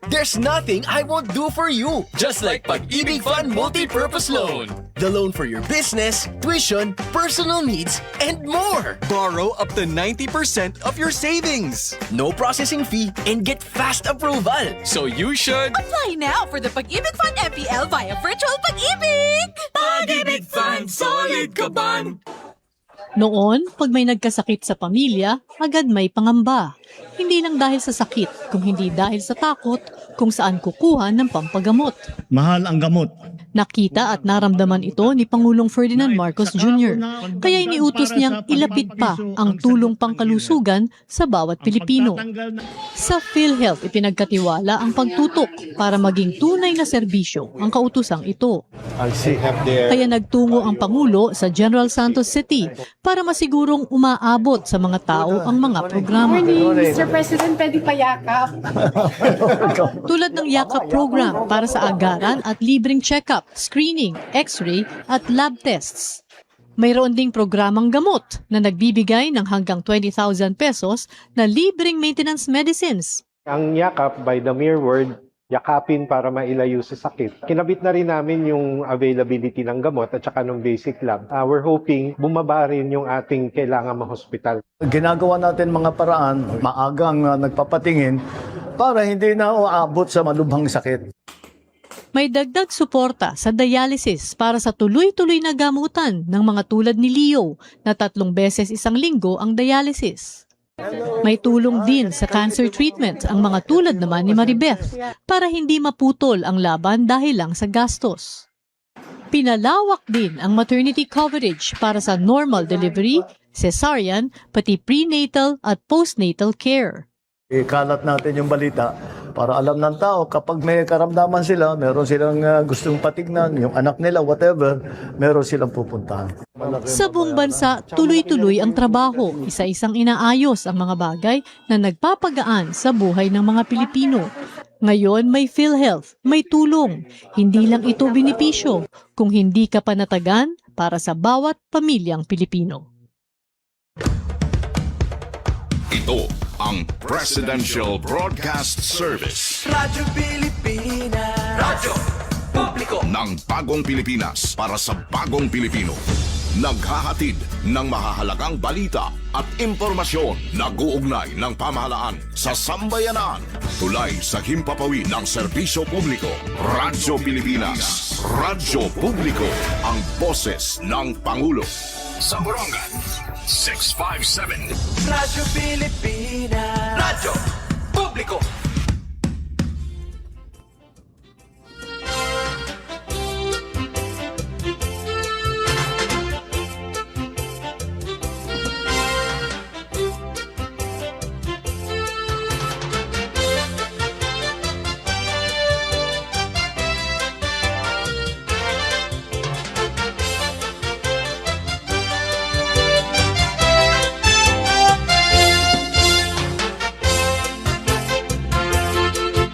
There's nothing I won't do for you. Just like Pag-ibig Fund Multi-Purpose Loan. The loan for your business, tuition, personal needs, and more. Borrow up to 90% of your savings. No processing fee and get fast approval. So you should... Apply now for the Pag-ibig Fund MPL via Virtual Pag-ibig! Pag-ibig Fund, solid ka ban! Noon, pag may nagkasakit sa pamilya, agad may pangamba. Hindi lang dahil sa sakit, kung hindi dahil sa takot kung saan kukuha ng pampagamot. Mahal ang gamot. Nakita at naramdaman ito ni Pangulong Ferdinand Marcos Jr. Kaya iniutos niyang ilapit pa ang tulong pangkalusugan sa bawat Pilipino. Sa PhilHealth, ipinagkatiwala ang pagtutok para maging tunay na serbisyo ang kautusang ito. Kaya nagtungo ang Pangulo sa General Santos City para masigurong umaabot sa mga tao ang mga programa. Mr. President, pwede pa yakap. Tulad ng Yakap program para sa agaran at libreng check-up, screening, x-ray at lab tests. Mayroon ding programang gamot na nagbibigay ng hanggang 20,000 pesos na libreng maintenance medicines. Ang yakap, by the mere word, yakapin para mailayo sa sakit. Kinabit na rin namin yung availability ng gamot at saka ng basic lab. We're hoping bumaba rin yung ating kailangan ma-hospital. Ginagawa natin mga paraan, maagang nagpapatingin para hindi na uabot sa malubhang sakit. May dagdag suporta sa dialysis para sa tuloy-tuloy na gamutan ng mga tulad ni Leo na 3 beses isang linggo ang dialysis. May tulong din sa cancer treatment ang mga tulad naman ni Maribeth para hindi maputol ang laban dahil lang sa gastos. Pinalawak din ang maternity coverage para sa normal delivery, cesarean, pati prenatal at postnatal care. Ikalat natin yung balita para alam ng tao kapag may karamdaman sila, meron silang gustong patignan, yung anak nila, whatever, meron silang pupuntahan. Sa buong bansa, tuloy-tuloy ang trabaho. Isa-isang inaayos ang mga bagay na nagpapagaan sa buhay ng mga Pilipino. Ngayon may PhilHealth, may tulong. Hindi lang ito benepisyo, kung hindi ka panatagan para sa bawat pamilyang Pilipino. Ito ang Presidential Broadcast Service. Radyo Pilipinas. Radyo Publiko. Ng bagong Pilipinas para sa bagong Pilipino. Naghahatid ng mahahalagang balita at impormasyon na guugnay ng pamahalaan sa sambayanan. Tulay sa himpapawid ng serbisyo publiko. Radyo Pilipinas. Radyo Publiko. Ang boses ng Pangulo. Sa Borongan, 657. Radyo Pilipinas. Radyo Publiko.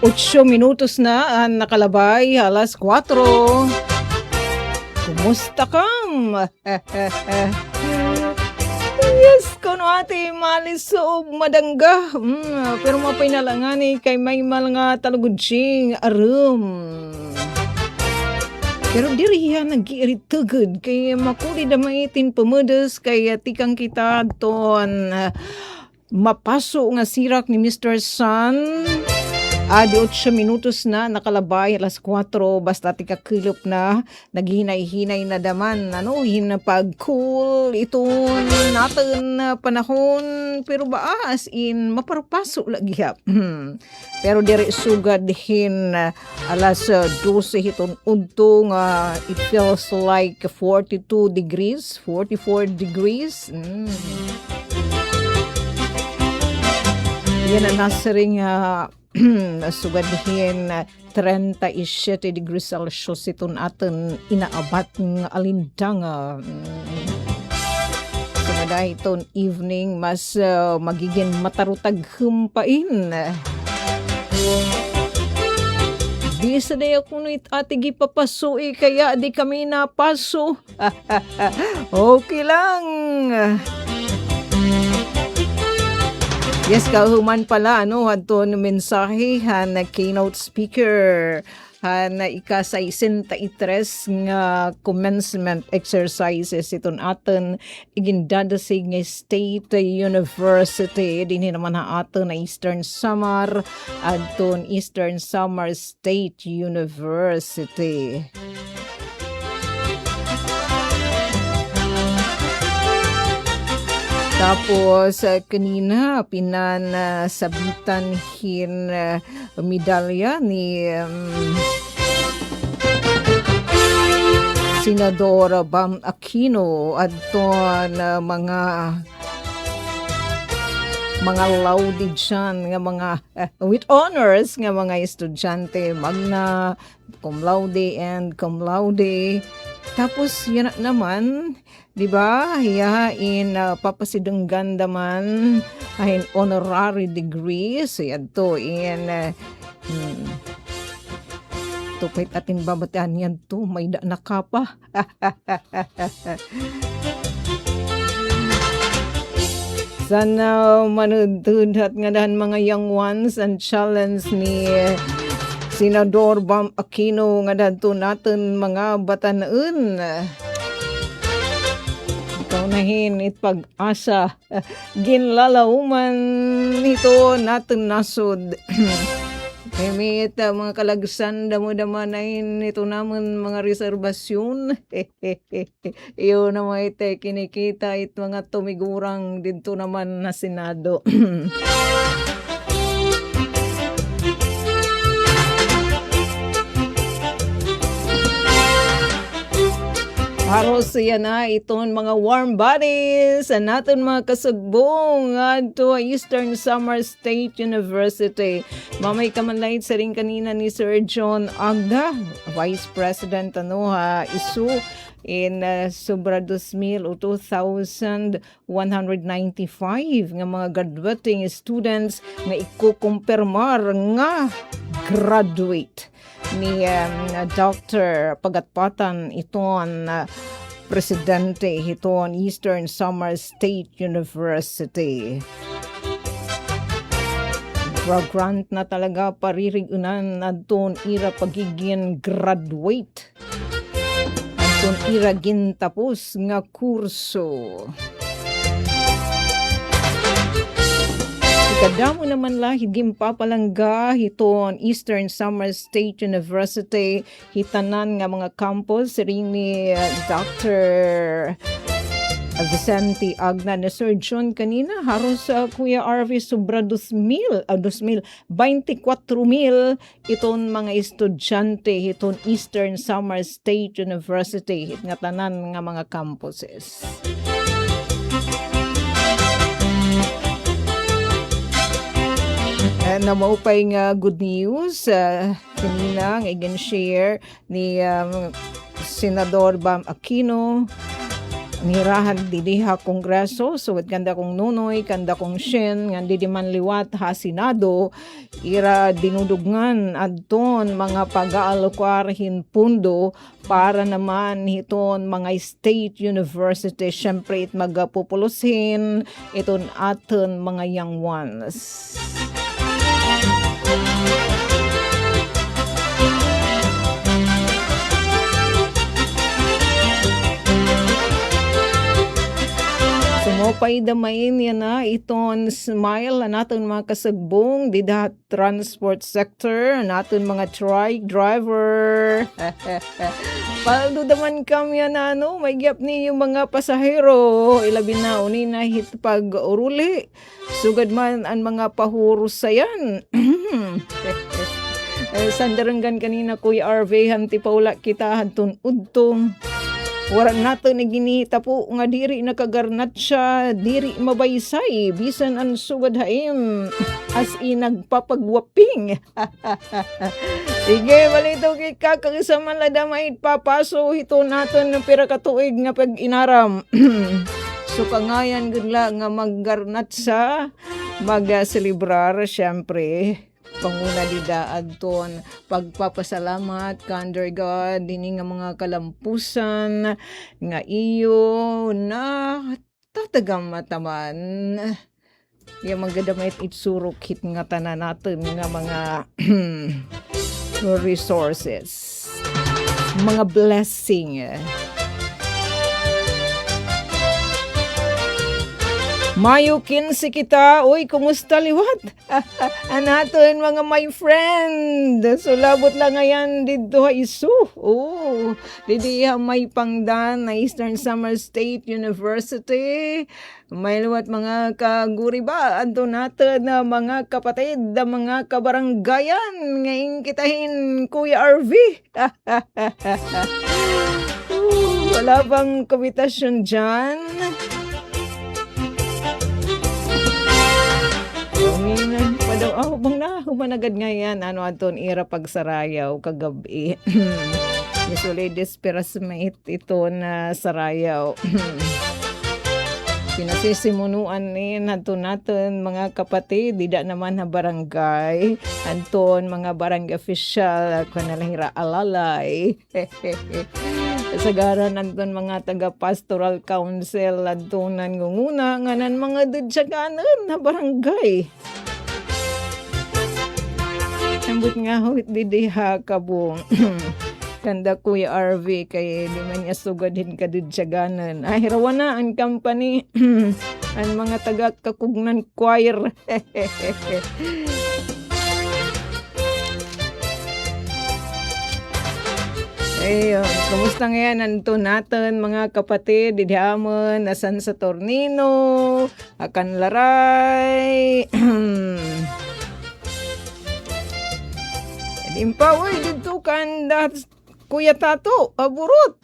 Ocho minutos na ang nakalabay, alas 4. Kumusta kang? Yes, kuno ate malisog madangga. Pero mapay na lang ani kay may mga talugudsing arum. Pero dirihan nag-iirit tugod kay makuli da maitin pemedes kay tikang kita ton mapaso nga sirak ni Mr. Sun. Di 8 minutos na nakalabay, alas 4, basta tikakilop na, naghinay-hinay na daman, hinapag-cool, itong natin panahon, pero ba as in, maparupaso lagi ha. Pero dire sugad din, alas 12 itong untong, it feels like 42 degrees, 44 degrees. Yan ang nasaring sugadihin 37 degrees Celsius itong atin inaabat ng alindanga. So dahil itong evening mas magiging matarutag humpain. Bisa na ako nung atigi papaso kaya di kami napaso. Okay lang. Yes, kahuman pala, adto ng mensahe na keynote speaker na ika-63 nga commencement exercises iton aton igindadasig nga State University dinhi naman ha aton na Eastern Samar adton Eastern Samar State University. Tapos kanina sabitan hin medalya ni Senador Bam Aquino adton mga lauded siyan nga mga with honors nga mga estudyante magna cum laude and cum laude. Tapos yan naman, di ba? Hiyain papasidenggan naman ahin honorary degree. So yan to in tupit atin babatian yan to may nakapa. Sana manududhat nga dahan mga young ones and challenge ni Senador Bam Aquino nga dadto natin mga batanon. Ikaw nahin pag-asa ginlalauman ito natin nasod. Kaya mga kalagsan damo-dama na ito naman mga reservasyon. Iyo na mga kinikita it mga tumigurang dito naman na Senado. Haros yan na iton mga warm bodies sa natin mga kasugbong to Eastern Samar State University. Mamay kamanlait sa rin kanina ni Sir John Agda, Vice President isu in sobra 2,000 o 2,195 nga mga graduating students nga ikukumpirmar nga graduate ni Dr. Pagatpatan iton presidente iton Eastern Samar State University. Grant na talaga paririgunan adton ira pagiging graduate. Adton ira gintapos nga kurso. Kadamo naman higim papalangga hiton Eastern Samar State University hitanan nga mga campus ring ni Dr. Vicente Agna na Sir John kanina haros Kuya RV sobra 2,000 24,000 iton mga estudyante hiton Eastern Samar State University hit nga tanan nga mga campuses. Na maupay nga good news kanina nga i-share ni Senador Bam Aquino nirahan didiha kongreso so ganda kong nunoy kanda kong shen nga di man liwat ha Senado ira dinudugngan adton mga pag-aalokwarhin pundo para naman hiton mga state university syempre it magpupulusin iton aton mga young ones. Sumopay damain yan na iton smile natin mga kasagbong dida transport sector natin mga truck driver. Paldo daman kami yan may gap ni yung mga pasahero ilabi na uni na hit pag uruli sugad man ang mga pahuro sayan. Sandarangan kanina Kuya RV hanti paula kita hantun udtong wala nato na ginita po nga diri nakagarnat siya diri mabaysay bisan ang sugad haim as in nagpapagwaping. Sige balito kay kakasama la damay papaso hito naton ng pira katuig nga pag inaram. So kangayan gudla nga maggarnat sa mag-celebrar syempre panguna dida adton pagpapasalamat under God dini nga mga kalampusan nga iyo na tatagam mataman Yung mga damit itsurok hit nga tanan natin nga mga resources. Mga blessing. Mayo 15 kita. Uy, kumusta liwat? Anaton mga my friend. Sulabot lang ngayon dito isu. Oh, didi may pangdan na Eastern Summer State University. May liwat mga kaguri ba? Anto natin na mga kapatid, na mga kabaranggayan. Ngayon kitahin Kuya RV. Wala bang kabitasyon dyan? Bang na, humanagad nga yan. Ano aton ira pagsarayaw kagabi. Usually desperasmate ito na sarayaw. Pinasisimunuan ni natin mga kapatid, dida naman na barangay. Anton mga barangay official, kanalahira alalay. Sagaran anton mga taga-pastoral council, antonan ngunguna, nganan mga dudsaganan na barangay. Sambut nga huwit didiha kabong. Kanda Kuya RV kay di man niya sugadin kadudsaganan. Ay, rawan na ang company. Ang mga taga-kakugnan choir. Ayun, kumusta ngayon nanto natin mga kapatid, didihamon, asan sa Tornino, akan laray. Impawoy dito kan Kuya Tato, aburot.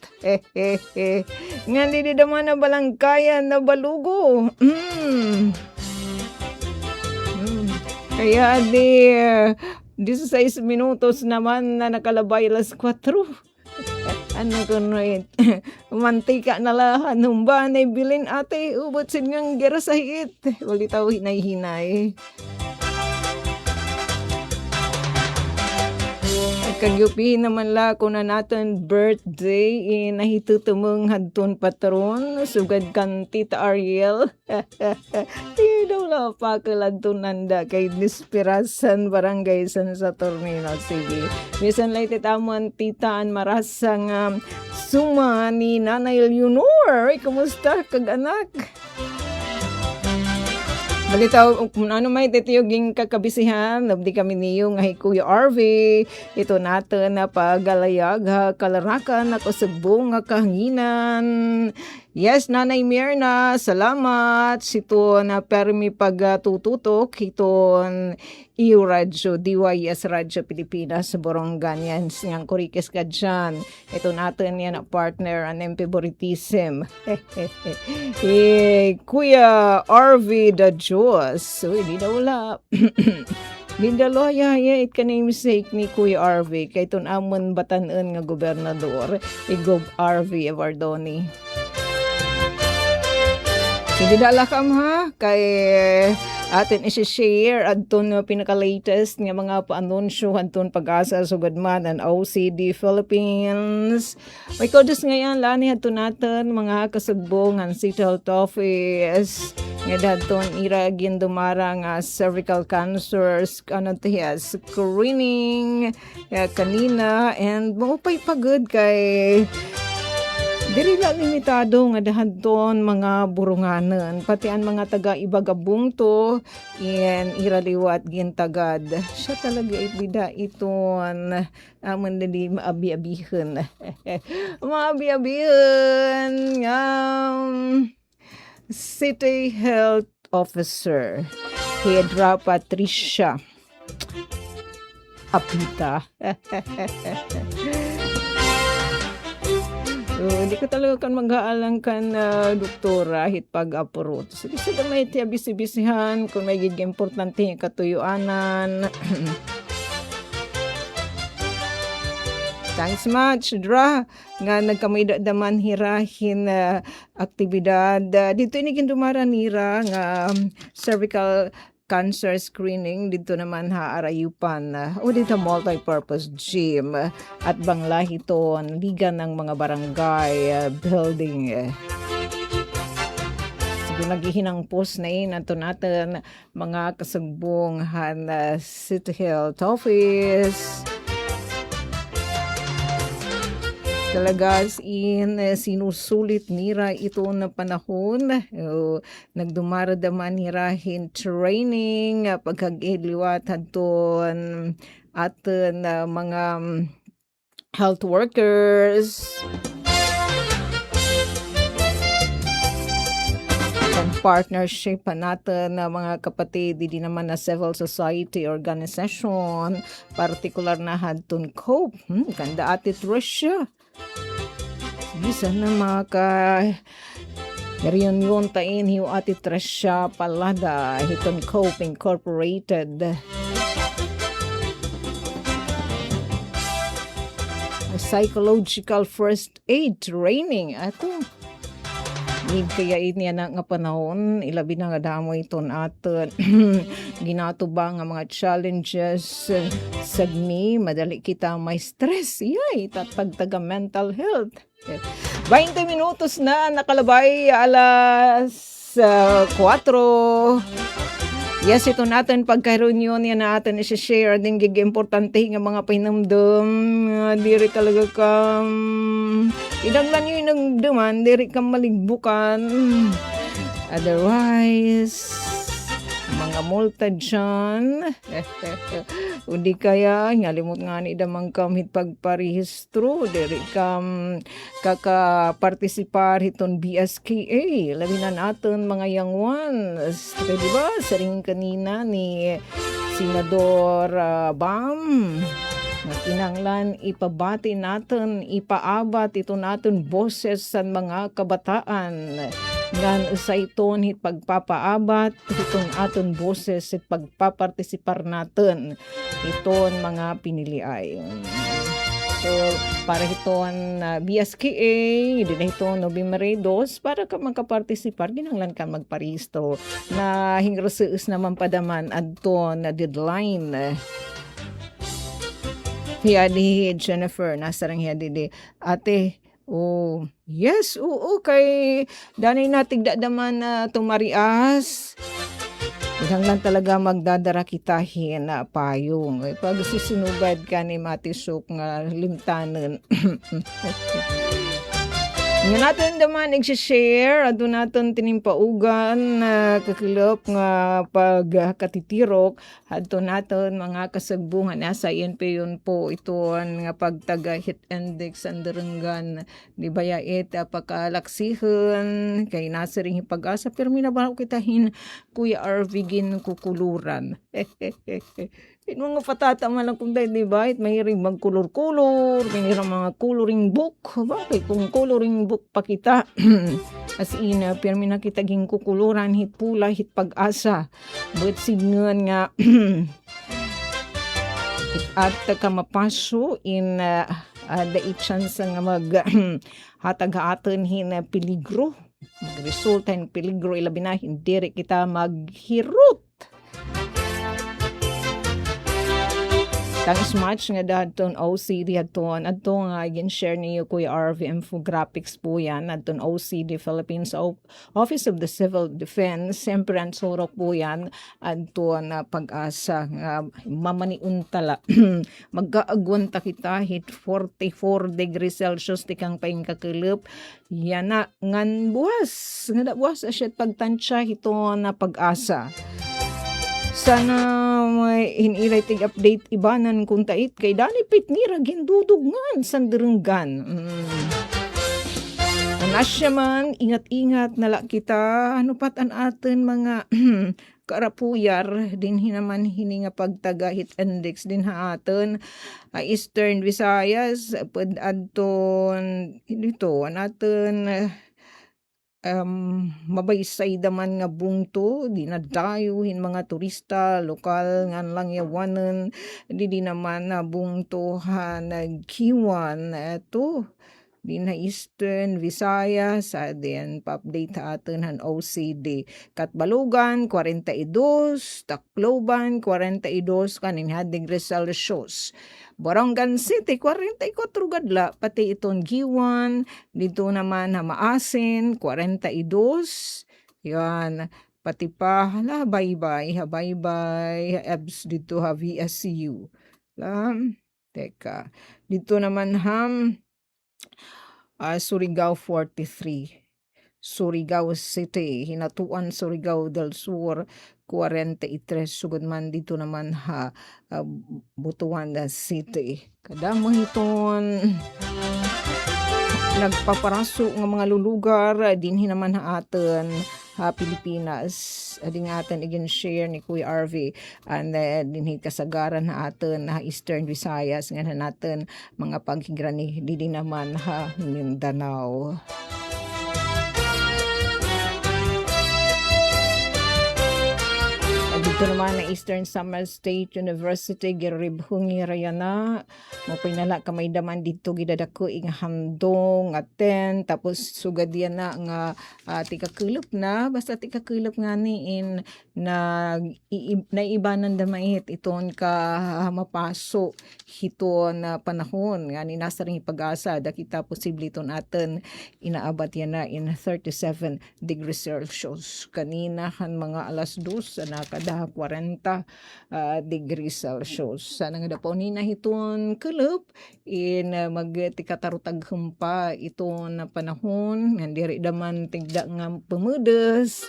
Nga di naman na balangkayan na balugo. Kaya di 16 minutos naman na nakalabay alas 4. Ano ko no mantika na lahat. Numba na bilin ate, ubot sin ngang gera sa hit. Wali tao hinay-hinay. Kagyupi naman la ko na natin birthday nahitutumong hadton patron sugad kan Tita Ariel. Daw la pa kaladton nanda kay Nispirasan Barangay San sa Tornino. Sige. Bisan lay titamon Tita an marasang suma ni Nanay Leonor. Ay, kumusta kag anak? Balitaw, kung ano may titiyoging kakabisihan, nabdi kami niyo nga Kuya RV, ito natin na pagalayag, kalarakan, ako subong nga kahanginan. Yes, Nanay Mirna, salamat. Ito na permi pagtututok, ito iyo radyo, DYS Radyo Pilipinas, Borongan yan, siyang kurikis ka dyan. Ito natin yan na partner, an favoritism. Kuya RV the Diyos. Uy, di na wala. Lindaloya, it ka namesake ni Kuya RV, kay itong amon batanan nga gobernador, Gov RV Evardoni. Hindi dalakam ha, kay atin isi-share adton pinaka-latest nga mga pa-anunsyo adton pag-asa sugad man ang OCD Philippines. May kodes ngayon lani adton natin mga kasugbong ang City Health Office nga dadton ira gindumara nga cervical cancers ano tiya screening kanina and mo pay pagod kay diri lang limitado nga dahadton mga burunganan pati ang mga taga Ibagabong to in iraliwat gintagad siya talaga ibida iton amon dili maabi-abihan maabi-abihan City Health Officer Hedra Patricia Apita. Hindi ko talaga kan mag-aalang kan doktora hit pag-apurot. So, di sa may tiya bisi-bisihan kung may giging importante yung katuyuanan. Thanks much, Dra. Nga nagkamay daman hirahin aktibidad. Dito inigin dumara nira nga cervical cancer screening dito naman haarayupan o dito multi-purpose gym at banglahi to liga ng mga barangay building. Siguro naghihinang post na nato natin mga kasagbong City Health Office. Talaga sinusulit nira ito na panahon. Nagdumaradaman nirahin training, pagkagiliwat hadton aton mga health workers. Partnership natin na mga kapatid, di naman na civil society organization, partikular na hadton COPE. Kanda atit Russia. Bisa na reunion tain hiyo atit Russia palada hiton COPE Incorporated. Psychological first aid training. Ato. Kaya ini nga panahon, ilabi na nga damo iton aton ginatuba nga mga challenges sagmi, madali kita may stress. Yay, pagtaga mental health. 20 minutos na nakalabay alas 4. Yes, ito natin pagka-reunion yan natin i-share din importante nga mga pinamdam. Diri talaga kam idanglan nyo yung duman, diri kam maligbukan. Otherwise, mga multa dyan. Udi kaya, ngalimot nga ni damang kam hit pagparehistro. Diri kam kaka-participar hiton BSKA. Labi na natin mga young ones. Kaya diba, saring kanina ni Senador Bam. Na kinanglan ipabati natin, ipaabat ito natin boses sa mga kabataan. Ngan usay iton hit pagpapaabat, itong aton boses hit pagpapartisipar natin iton mga piniliay. So, para iton BSKA, hindi na ito November 2, para ka magkapartisipar, ginanglan ka magparehistro na hingraseus naman padaman adto na deadline. Hiya di Jennifer, nasa rang hiya di ate. Oh, yes, oo, kay danay natig dadaman na tumarias. Hanggang lang talaga magdadara kitahin na payong. Pag sisinugad ka ni Matisok nga limtanan. Nga natin naman i-share, ado natin tinimpaugan kakilop nga pagkatitirok, ado natin mga kasagbungan nasa INP yun po ito nga pagtaga hit index andaranggan di baya pakalaksihan kay nasa ring pag-asa pero minabalaw kitahin Kuya Arvigin kukuluran. Mga patata man lang kung dahil, di ba? Mahiring magkulor-kulor, mahiring mga coloring book. Bakit? Kung coloring book pa kita, as in, pirmi na kita ging kukuluran, hit pula, hit pag-asa. But signan nga, at ka mapaso in the chance nga hatag-haatan hin peligro. Mag-resulta in peligro, ilabi na hindi kita maghirot. Thanks much nga daton OCD aton adto nga gin-share niyo Kuya RV infographics po yan adton OCD Philippines Office of the Civil Defense siyempre ang surok po yan adto na pag-asa nga mamaniuntala magkaagwanta kita hit 44 degrees Celsius tikang paing kakilip yan na ngan buwas nga da buwas asyat pagtansya hito na pag-asa. Sana may inilaytig update ibanan kung tait kay dani pitnira gindudugngan sanderenggan. Anasya man ingat-ingat nala kita ano pat an aten mga karapuyar din hinaman hininga pagtaga hit index din ha aten Eastern Visayas pud adton dito an aten mabaysay daman nga bungto di na dayuhin mga turista lokal ngan lang yawanan di naman na bungtohan nagkiwan eto di na Eastern Visayas din pa-update atin han OCD Katbalugan 42 Tacloban 42 kanin degrees Celsius Barangan City 44 gadla pati itong Giwan dito naman na Maasin 42 Yan. Pati pa, hala, bye-bye, abs dito ha, VSCU. Teka, dito naman Surigao 43. Surigao City, Hinatuan Surigao del Sur 43, sugod man dito naman Butuan City. Kadamo hiton nagpaparaso nga mga lulugar dinhi naman aton Pilipinas. Ading aton again share ni Kuya RV and dinhi kasagaran aton Eastern Visayas nga naton mga paghigrani didi naman Mindanao. Dito naman na Eastern Samar State University, giribhungi rayana. Mapinala kamay daman dito gidadako ing handong aten. Tapos sugad yan na nga tikakulop na. Basta tikakulop nga niin na naibanan damait iton ka mapaso hiton na panahon. Nga ni nasa ring pag-asa. Dakita posible iton aten inaabat yan na in 37 degrees Celsius. Kanina kan mga alas 2 na kada 40 degrees Celsius. Sana nga daw ni nahiton kulop in magtikatarutag humpa iton na panahon. Ngandiri daman tigda nga pemudes.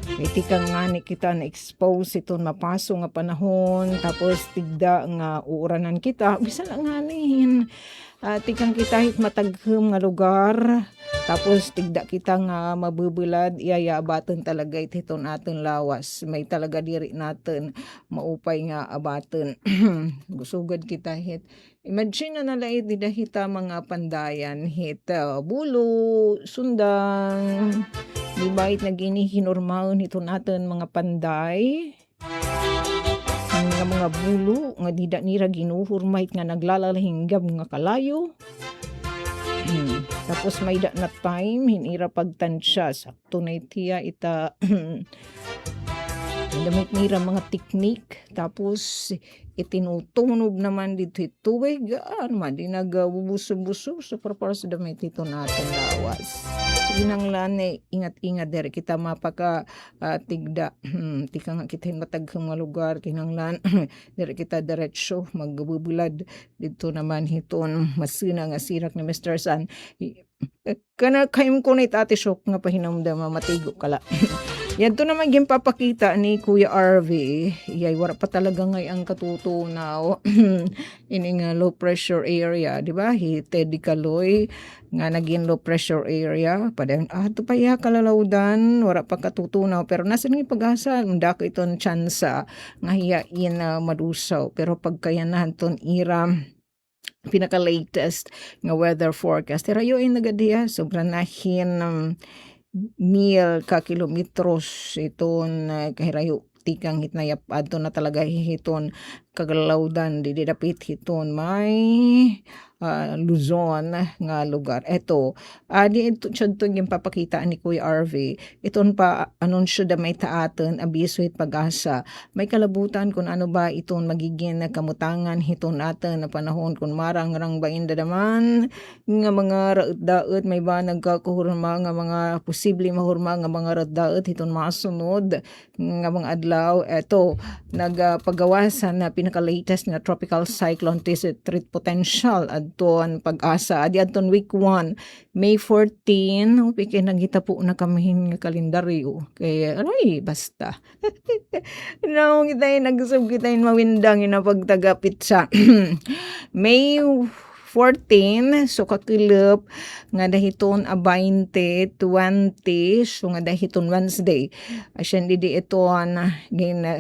Iti ka nga ni kita na-expose iton mapaso nga panahon. Tapos tigda nga uuranan kita. Bisa lang nga nihin. Tikang kita hit mataghum nga lugar. Tapos tigda kita nga mabubulad, iyaya abaten talaga ititon aten lawas. May talaga diri natin maupay nga abaten. Gusugad kita hit. Imagine na nalait didahita mga pandayan hit bulo, sundang. Di ba it nagini hinormaon ito natin mga panday. Nga mga bulo nga dida nira ginuhurmait nga naglalahinggab nga kalayo. Tapos may da na time hinira pagtansya sakto na itiya ita damit nira mga teknik tapos itinutunog naman dito tuwig man di nagabubuso-buso so para sa damit ito natin lawas. Sige nang lane, ingat-ingat dere kita mapaka tigda. Tika nga kita mataghang mga lugar kinanglan dere kita diretso magbubulad dito naman hiton masina nga sirak ni Mr. San. Kana kayong kunit ate Shok nga pahinamdam matigo kala. Yan to naman yung papakita ni Kuya RV. Iyay, wala pa talaga ang katutunaw. Ini nga low pressure area, di ba? Teddy Kaloy nga naging low pressure area. Padayon, ito pa ya kalalawdan, wala pa katutunaw. Pero nasa nga pag-asa, dako iton tsansa nga hiyain madusaw. Pero pagkayanahan ton iram, pinaka-latest nga weather forecast. Tirayo ay nagadiya, sobrang nahin 1,000 ka kilometros iton kahirayo tikang hitnayap adto na talaga hiton kagalawdan di dapit hiton may Luzon nga lugar. Eto, di ito yung papakita ni Kuya RV. Iton pa anunsyo da may taaten abiso hit pag-asa. May kalabutan kung ano ba iton magiging kamutangan hiton aten na panahon kung marang-rang ba inda naman nga mga raot-daot may ba nagkakuhurma nga mga posible mahurma nga mga raot-daot hiton masunod nga mga adlaw. Eto, nagpagawasan na pinaka-latest na tropical cyclone threat potential adton pag-asa adi adton week 1 May 14 upike nagita po na kamihin nga kalendaryo kay aray basta no kita nagsub kita mawindang ina pagtagapit sa May 14 so kakilap nga dahiton 20 so nga dahiton Wednesday asyan didi ito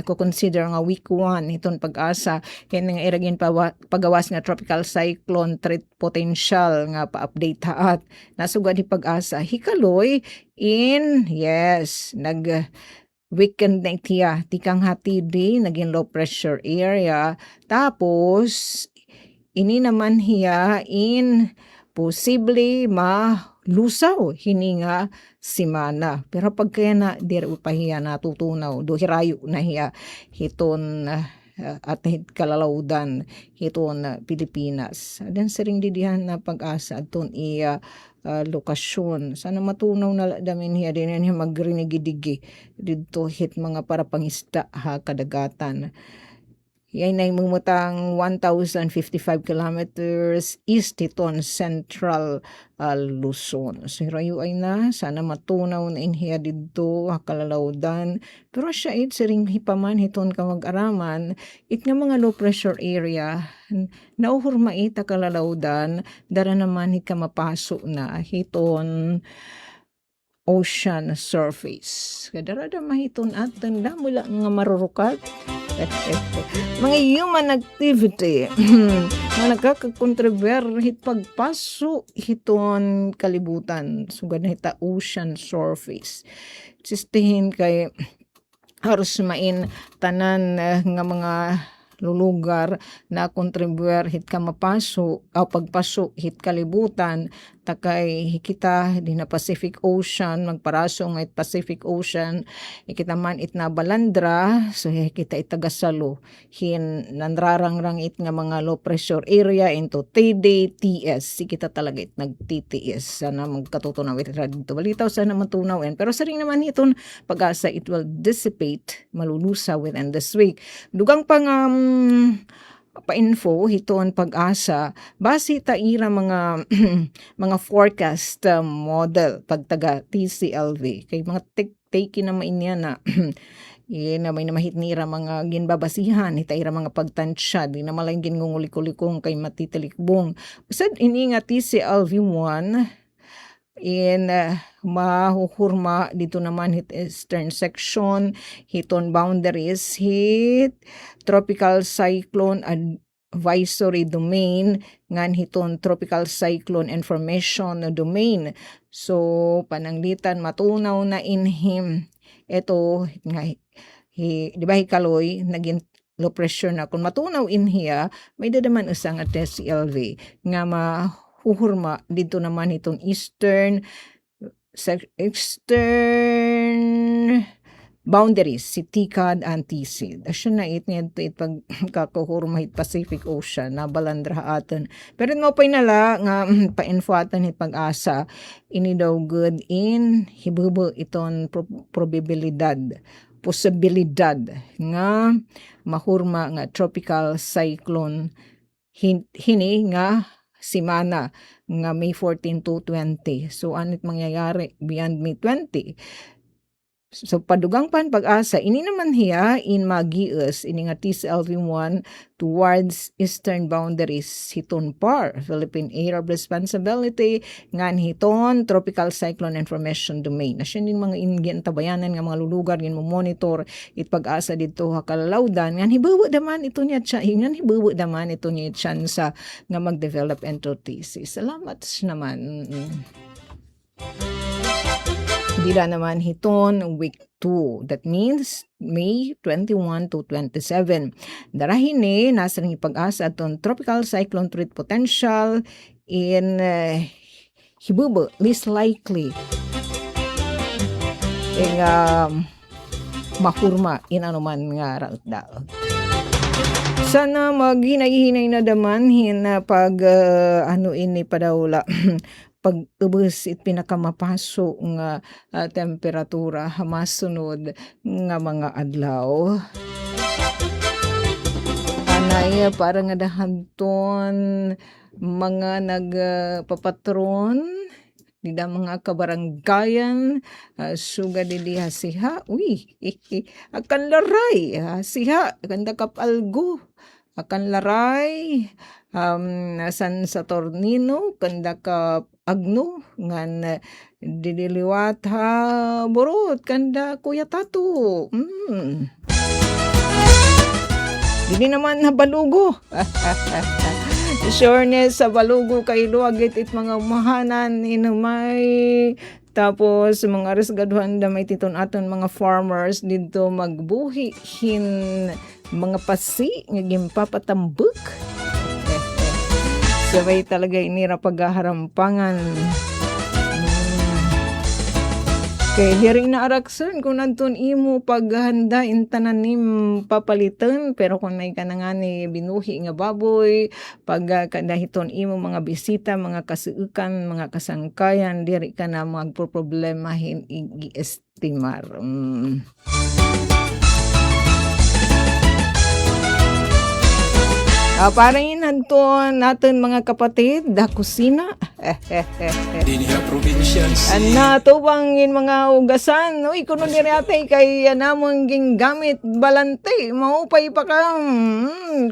ko consider nga week 1 iton pag-asa kaya nga iragin pagawas nga tropical cyclone threat potential nga pa-update haat nasugad di pag-asa hikaloy in weekend na itiya tikang hatidi naging low pressure area tapos ini naman hiya in posible malusaw hininga simana. Pero pagkaya na dir upahiya natutunaw do hirayo na hiya hiton at kalalawdan hiton Pilipinas. Dan siring didihan na pag-asa aton lokasyon. Sana matunaw na damin hiya din yan magrinigidigi dito hit mga para pangista kadagatan. Yan ay mumutang 1,055 kilometers east hiton Central Luzon. So rayo ay na, sana matunaw na inhiya dito kalalawdan. Pero siya siring hipaman hiton kamag-araman, it nga mga low pressure area, nauhurma ita kalalawdan, dara naman hit ka mapaso na hiton ocean surface. Kadarada mahiton atin na mula nga marurukat. Mga human activity na nagkakakontriber hit pagpaso hiton kalibutan. Sugad na hita ocean surface. Sistihin kay harus main tanan nga mga lulugar na kontribuer hit ka mapaso o pagpaso hit kalibutan takay kita di na Pacific Ocean magparaso nga it Pacific Ocean kita man it na balandra so kita itagasalo hin nanrarangrang it nga mga low pressure area into TDTS kita talaga it nag-TTS sana magkatutunaw it dito balitaw sana matunawen pero saring naman iton pag-asa it will dissipate malulusa within this week dugang pang pa-info hiton pag-asa base ira mga mga forecast model pagtaga TCLV kay mga take na mainya na na may namahit nira mga ginbabasihan ira mga pagtansya di na malang gingungulik-ulikong kay matitilikbong usad ini nga TCLV1 in mahuhurma dito naman hit eastern section hiton boundaries hit tropical cyclone advisory domain ngan hiton tropical cyclone information domain so pananglitan matunaw na inhim eto nga di ba hikaloy naging low pressure na kung matunaw inhiya may dadaman usang at TCLV nga huhurma dito naman itong eastern boundaries si TCAD and TCID. Asya na it pag kakuhurma hit Pacific Ocean na balandra atin. Pero mo pa nala nga pa-info atin hit pag-asa ini daw good in hibubo iton posibilidad nga mahurma nga tropical cyclone hini nga simana nga May 14 to 20. So anit mangyayari beyond May 20. So padugang pan pag-asa ini naman hiya in magius ini nga TCLV1 towards eastern boundaries hiton PAR Philippine Area of Responsibility ngan hiton tropical cyclone information domain. Asya din mga ingin tabayanan nga mga lulugar gin mo monitor it pag-asa dito kalalawdan ngan hibubo daman ito niya chance nga mag-develop into TC. Salamat naman. Dila naman hiton week 2. That means May 21 to 27. Darahin nasa ring pag-asa aton tropical cyclone threat potential in hibubo least likely mahurma in anuman nga rautdal. Sana maghinay-hinay na daman pag ini padawla pag-ubos it pinakamapaso nga temperatura masunod nga mga adlaw. Anay para nga dahanton mga nagpapatron nida mga kabaranggayan suga dili hasiha akan laray hasiha kanda kapalgo akan laray San Saturnino kanda ka agno ngan didiliwat ha burot kanda kuya tato dili naman na balugo sureness sa balugo kay luwagit it mga umahanan inumay tapos mga resgaduhan damay titon aton mga farmers dito magbuhi mga pasi nga gimpapatambuk sabay talaga inira paghaharampangan Kay diri na arakson kung nandun imo paghanda intanan nim papalitan pero kung nay kanangani binuhi nga baboy pag kadahiton imo mga bisita mga kasuukan mga kasangkayan diri ka na magproblemahin i-estimar. Paring nanton natin mga kapatid, da kusina. Dinia probinsya Nato bangin mga ugasan, uy kuno diri ate kay namong ging gamit balante, maupay pa ka.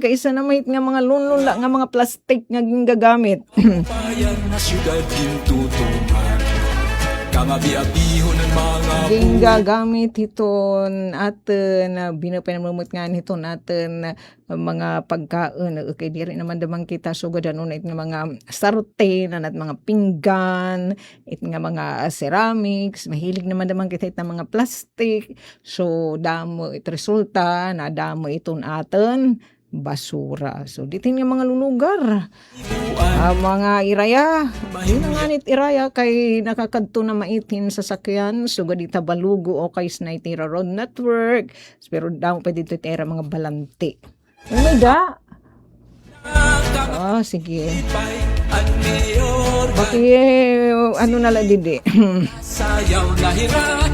Kaysa na mahit nga mga lunlula nga mga plastic nga ging gagamit. Bayan na syudad gintutuman Kamabi-abihon ng mga Ging gagamit hiton aten binapanamumot nga hiton aten mga pagkaon kay diri naman damang kita sugod anunay nga mga sartén at mga pinggan it nga mga ceramics mahilig naman damang kita it mga plastic so damo it resulta na damo iton aten basura. So, dito nga mga lulugar. Mga iraya. Hinanganit iraya kay nakakadto na maitin sa sakyan. So, gadita balugo o kay Snaitira Road Network. Pero daw pa dito itera mga balante. May da. Sige. Ano nala didi?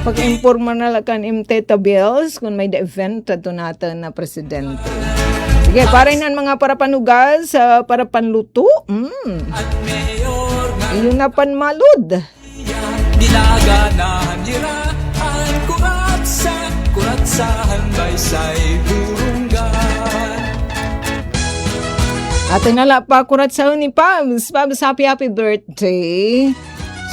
Pag-informa nala kan Teta Bills kung may event ato natin na presidente. Sige, parin nan mga para panugas, para panluto. Yung na panmalud. Nilaga na handiraan kuratsahan baysay burunggan. Atin nala pa kuratsahan ni Pabs. Pabs, happy birthday.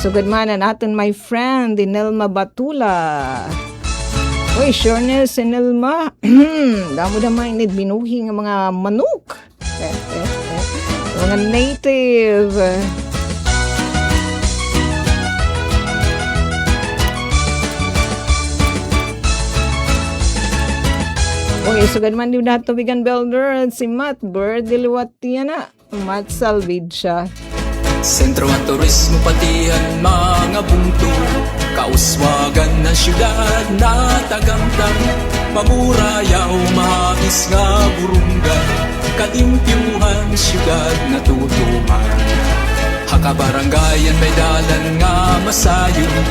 Sugad man natin my friend, Inelma Batula. Uy, sure na si Nelma. Damo-dama inid binuhi ng mga manok. Mga native. Uy, sugad man din nato bigan builder si Matt Bird. Diliwat yan na. Matt Salvid siya. Sentro at turismo patihan mga bungto Kauswagan na syudad na tagamtang Mamurayaw mahagis nga burunggan Katimpyuhan syudad na tutuman Hakabarangayan may dalan nga masayon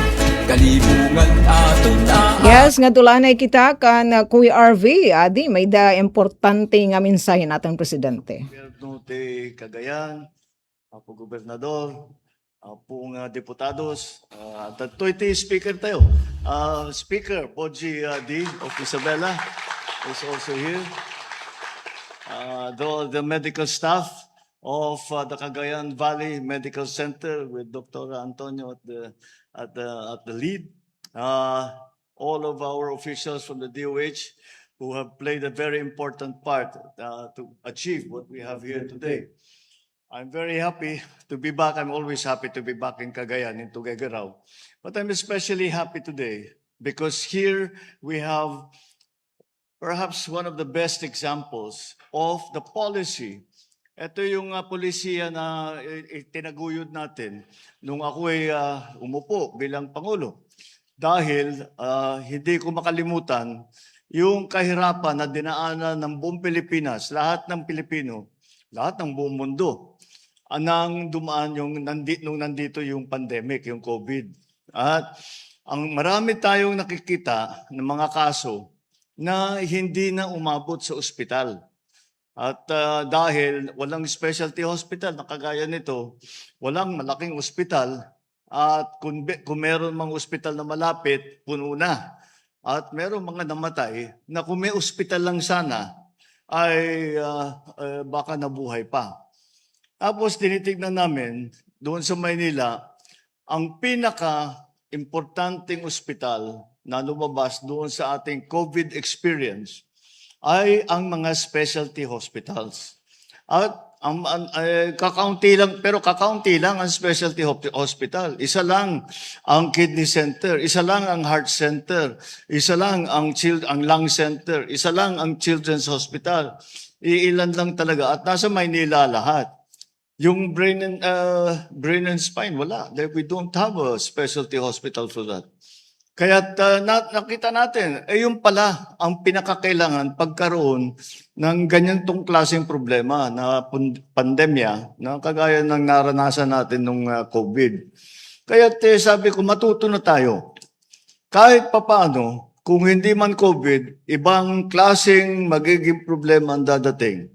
Kalibungan aton Yes, nga tulanay kita kan Kuya RV. Adi, may da importante nga mensahe natin presidente. Gobyerno de Cagayan, po gobernador, pong deputados, at ito'y speaker tayo. Speaker, Poji D. of Isabela is also here. The medical staff of the Cagayan Valley Medical Center with Dr. Antonio at the lead. All of our officials from the DOH who have played a very important part to achieve what we have here today. I'm very happy to be back. I'm always happy to be back in Cagayan, in Tuguegarao. But I'm especially happy today because here we have perhaps one of the best examples of the policy. Ito yung polisiya na tinaguyod natin nung ako ay umupo bilang Pangulo. Dahil hindi ko makalimutan yung kahirapan na dinaanan ng buong Pilipinas, lahat ng Pilipino, lahat ng buong mundo, anang dumaan nung nandito yung pandemic, yung COVID. At ang marami tayong nakikita ng mga kaso na hindi na umabot sa ospital. At dahil walang specialty hospital na kagaya nito, walang malaking ospital, at kung meron mga ospital na malapit, puno na. At meron mga namatay na kung may ospital lang sana, ay baka nabuhay pa. Tapos tinitignan namin doon sa Maynila, ang pinaka-importanting ospital na lumabas doon sa ating COVID experience ay ang mga specialty hospitals. At kakaunti lang ang specialty hospital. Isa lang ang kidney center, isa lang ang heart center, isa lang ang lung center, isa lang ang children's hospital. Iilan lang talaga at nasa Maynila lahat. Yung brain and spine, wala. We don't have a specialty hospital for that. Kaya't nakita natin, yung pala ang pinakakailangan pagkaroon ng ganyang klaseng problema na pandemya na kagaya ng naranasan natin nung COVID. Kaya't sabi ko, matuto na tayo. Kahit papaano, kung hindi man COVID, ibang klaseng magiging problema ang dadating,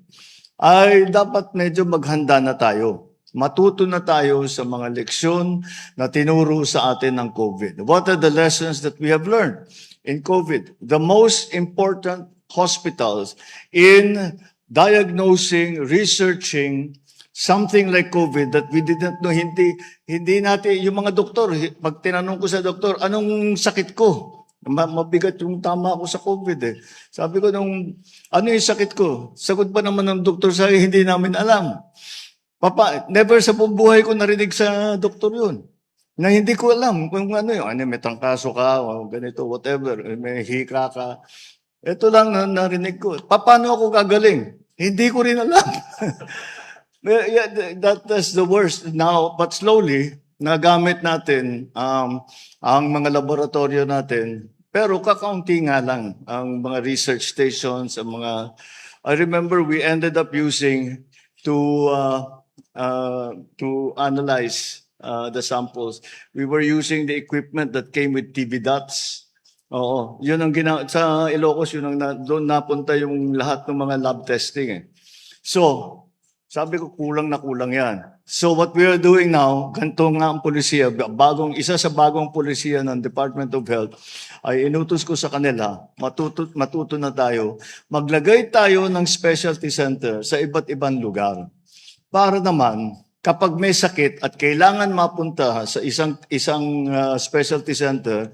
ay dapat medyo maghanda na tayo. Matuto na tayo sa mga leksyon na tinuro sa atin ng COVID. What are the lessons that we have learned in COVID? The most important hospitals in diagnosing, researching something like COVID that we didn't know, hindi natin, yung mga doktor, pag tinanong ko sa doktor, anong sakit ko? Mabigat yung tama ako sa COVID eh. Sabi ko ano yung sakit ko? Sagot pa naman ng doktor sa akin, hindi namin alam. Papa, never sa buong buhay ko narinig sa doktor yun. Na hindi ko alam kung ano yun. May trangkaso ka, o ganito, whatever. May hika ka. Ito lang na narinig ko. Paano ako gagaling? Hindi ko rin alam. Yeah, that's the worst now. But slowly, nagamit natin ang mga laboratorio natin. Pero kakaunti nga lang ang mga research stations, ang mga... I remember we ended up using to analyze the samples. We were using the equipment that came with TV dots. Oo, yun ang sa Ilocos, yun ang doon napunta yung lahat ng mga lab testing eh. So, sabi ko kulang na kulang yan. So what we are doing now, ganito nga ang polisiya, isa sa bagong polisiya ng Department of Health, ay inutos ko sa kanila, matuto na tayo, maglagay tayo ng specialty center sa iba't ibang lugar. Para naman, kapag may sakit at kailangan mapunta sa isang specialty center,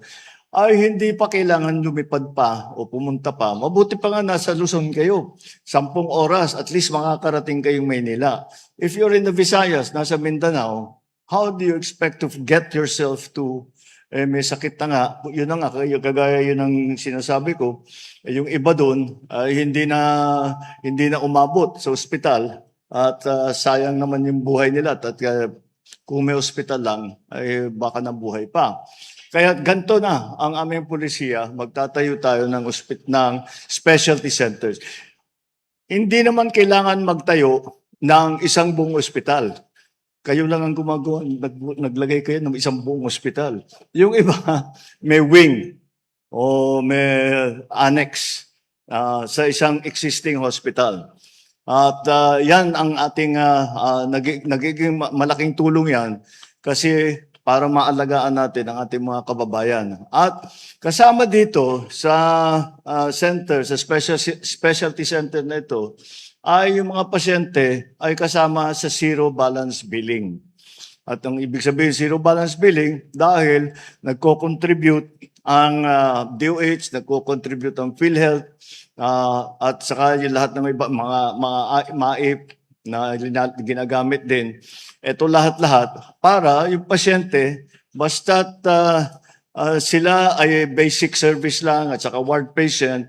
ay hindi pa kailangan lumipad pa o pumunta pa. Mabuti pa nga nasa Luzon kayo. 10 oras, at least makakarating kayong Maynila. If you're in the Visayas, nasa Mindanao, how do you expect to get yourself to, may sakit na nga, yun na nga, kagaya yun ang sinasabi ko, yung iba doon, hindi na umabot sa ospital. At sayang naman yung buhay nila at kung may ospital lang, ay baka nabuhay pa. Kaya ganito na ang aming polisiya, magtatayo tayo ng specialty centers. Hindi naman kailangan magtayo ng isang buong ospital. Kayo lang ang gumagawa, naglagay kayo ng isang buong ospital. Yung iba, may wing o may annex sa isang existing hospital. At yan ang ating nagiging malaking tulong yan kasi para maalagaan natin ang ating mga kababayan. At kasama dito sa center, sa specialty center na ito, ay yung mga pasyente ay kasama sa zero balance billing. At ang ibig sabihin zero balance billing dahil nagko-contribute ang DOH, nagko-contribute ang PhilHealth, at saka yung lahat ng mga MAIP na ginagamit din. Ito lahat-lahat para yung pasyente, basta't sila ay basic service lang at saka ward patient,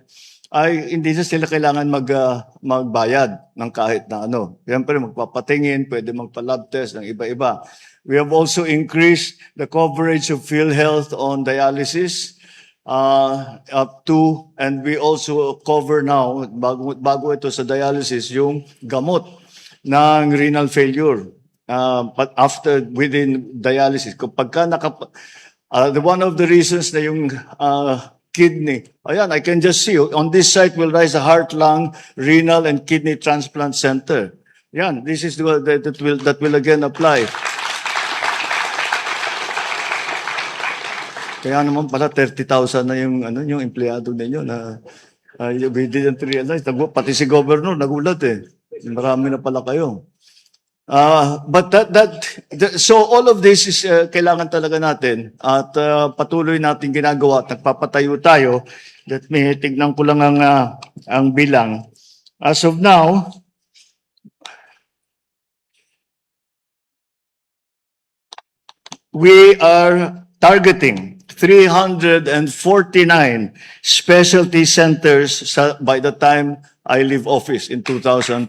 ay hindi na sila kailangan magbayad ng kahit na ano. Siyempre magpapatingin, pwede magpa-lab test ng iba-iba. We have also increased the coverage of PhilHealth on dialysis up to, and we also cover now, bago ito sa dialysis, yung gamot ng renal failure. But within dialysis, kapag one of the reasons na yung kidney, ayan, I can just see, on this site will rise a heart, lung, renal, and kidney transplant center. Yan, this is that will again apply. Kaya naman pala 30,000 na yung empleyado ninyo na we didn't realize. Pati si governor nagulat eh. Marami na pala kayo. But so all of this is kailangan talaga natin at patuloy natin ginagawa at nagpapatayo tayo. Let me tignan ko lang ang bilang. As of now, we are targeting 349 specialty centers by the time I leave office in 2028.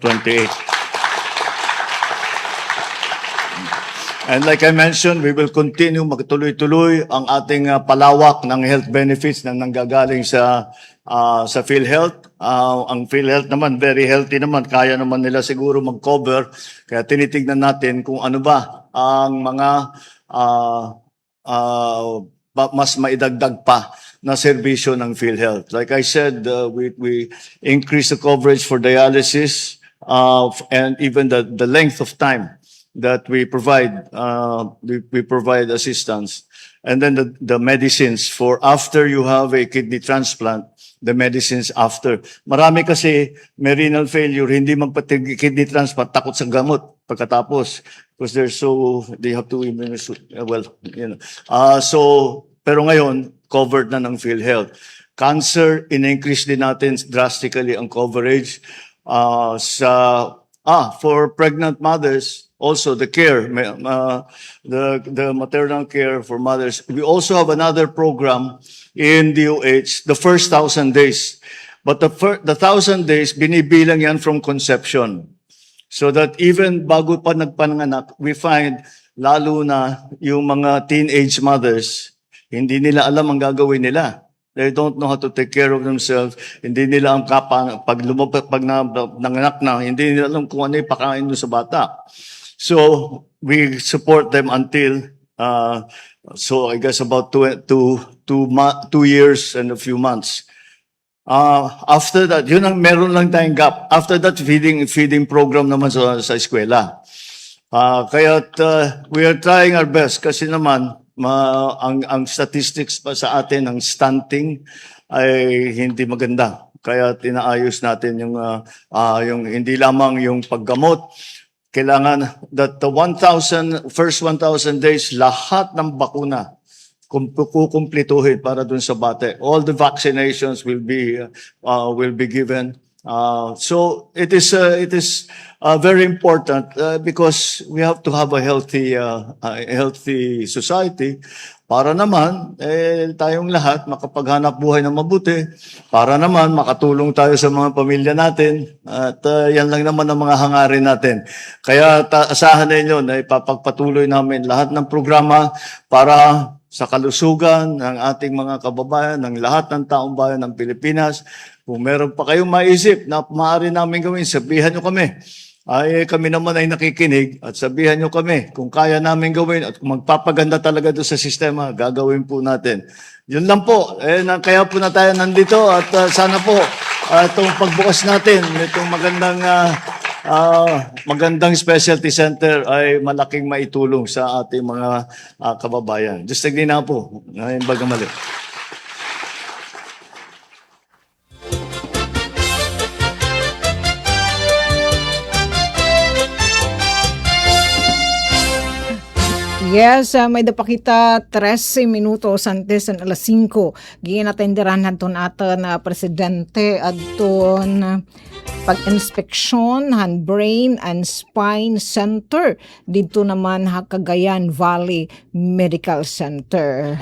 And like I mentioned, we will continue magtuloy-tuloy ang ating palawak ng health benefits na nanggagaling sa PhilHealth. Ang PhilHealth naman, very healthy naman. Kaya naman nila siguro mag-cover. Kaya tinitignan natin kung ano ba ang mga mas maidagdag pa na serbisyo ng PhilHealth. Like I said, we increase the coverage for dialysis and even the length of time that we provide assistance. And then the medicines for after you have a kidney transplant, the medicines after. Marami kasi may renal failure, hindi magpa-kidney transplant, takot sa gamot pagkatapos. Because they have to, pero ngayon, covered na ng PhilHealth. Cancer, in-increase din natin drastically ang coverage. For pregnant mothers, also the care, the maternal care for mothers. We also have another program in DOH, the first 1,000 days. But the 1,000 days, binibilang yan from conception. So that even bago pa nagpanganak, we find lalo na yung mga teenage mothers, hindi nila alam ang gagawin nila. They don't know how to take care of themselves. Hindi nila ang pag nanganak na, hindi nila alam kung ano yung pakain doon sa bata. So we support them until, I guess about 2 years and a few months. After that, yun ang meron lang tayong gap. After that, feeding program naman sa eskwela. We are trying our best kasi naman, ang statistics pa sa atin, ang stunting ay hindi maganda. Kaya tinaayos natin yung hindi lamang yung paggamot. Kailangan that the first 1,000 days, lahat ng bakuna kukumplituhin para dun sa bata. All the vaccinations will be given. So it is very important because we have to have a healthy society para naman tayong lahat makapaghanap buhay ng mabuti, para naman makatulong tayo sa mga pamilya natin at yan lang naman ang mga hangarin natin. Kaya asahan ninyo na ipapagpatuloy namin lahat ng programa para sa kalusugan ng ating mga kababayan, ng lahat ng taong bayan ng Pilipinas. Kung meron pa kayong maisip na maaari namin gawin, sabihan nyo kami. Kami naman ay nakikinig at sabihan nyo kami kung kaya namin gawin at kung magpapaganda talaga doon sa sistema, gagawin po natin. Yun lang po. Kaya po na tayo nandito at sana po itong pagbukas natin, itong magandang specialty center ay malaking maitulong sa ating mga kababayan. Just tignan na po. Bagamali. Yes, may dapakita 13 minutos antes ng alas 5. Ginatenderan naton aton na presidente adton pag-inspeksyon han Brain and Spine Center dito naman ha Cagayan Valley Medical Center.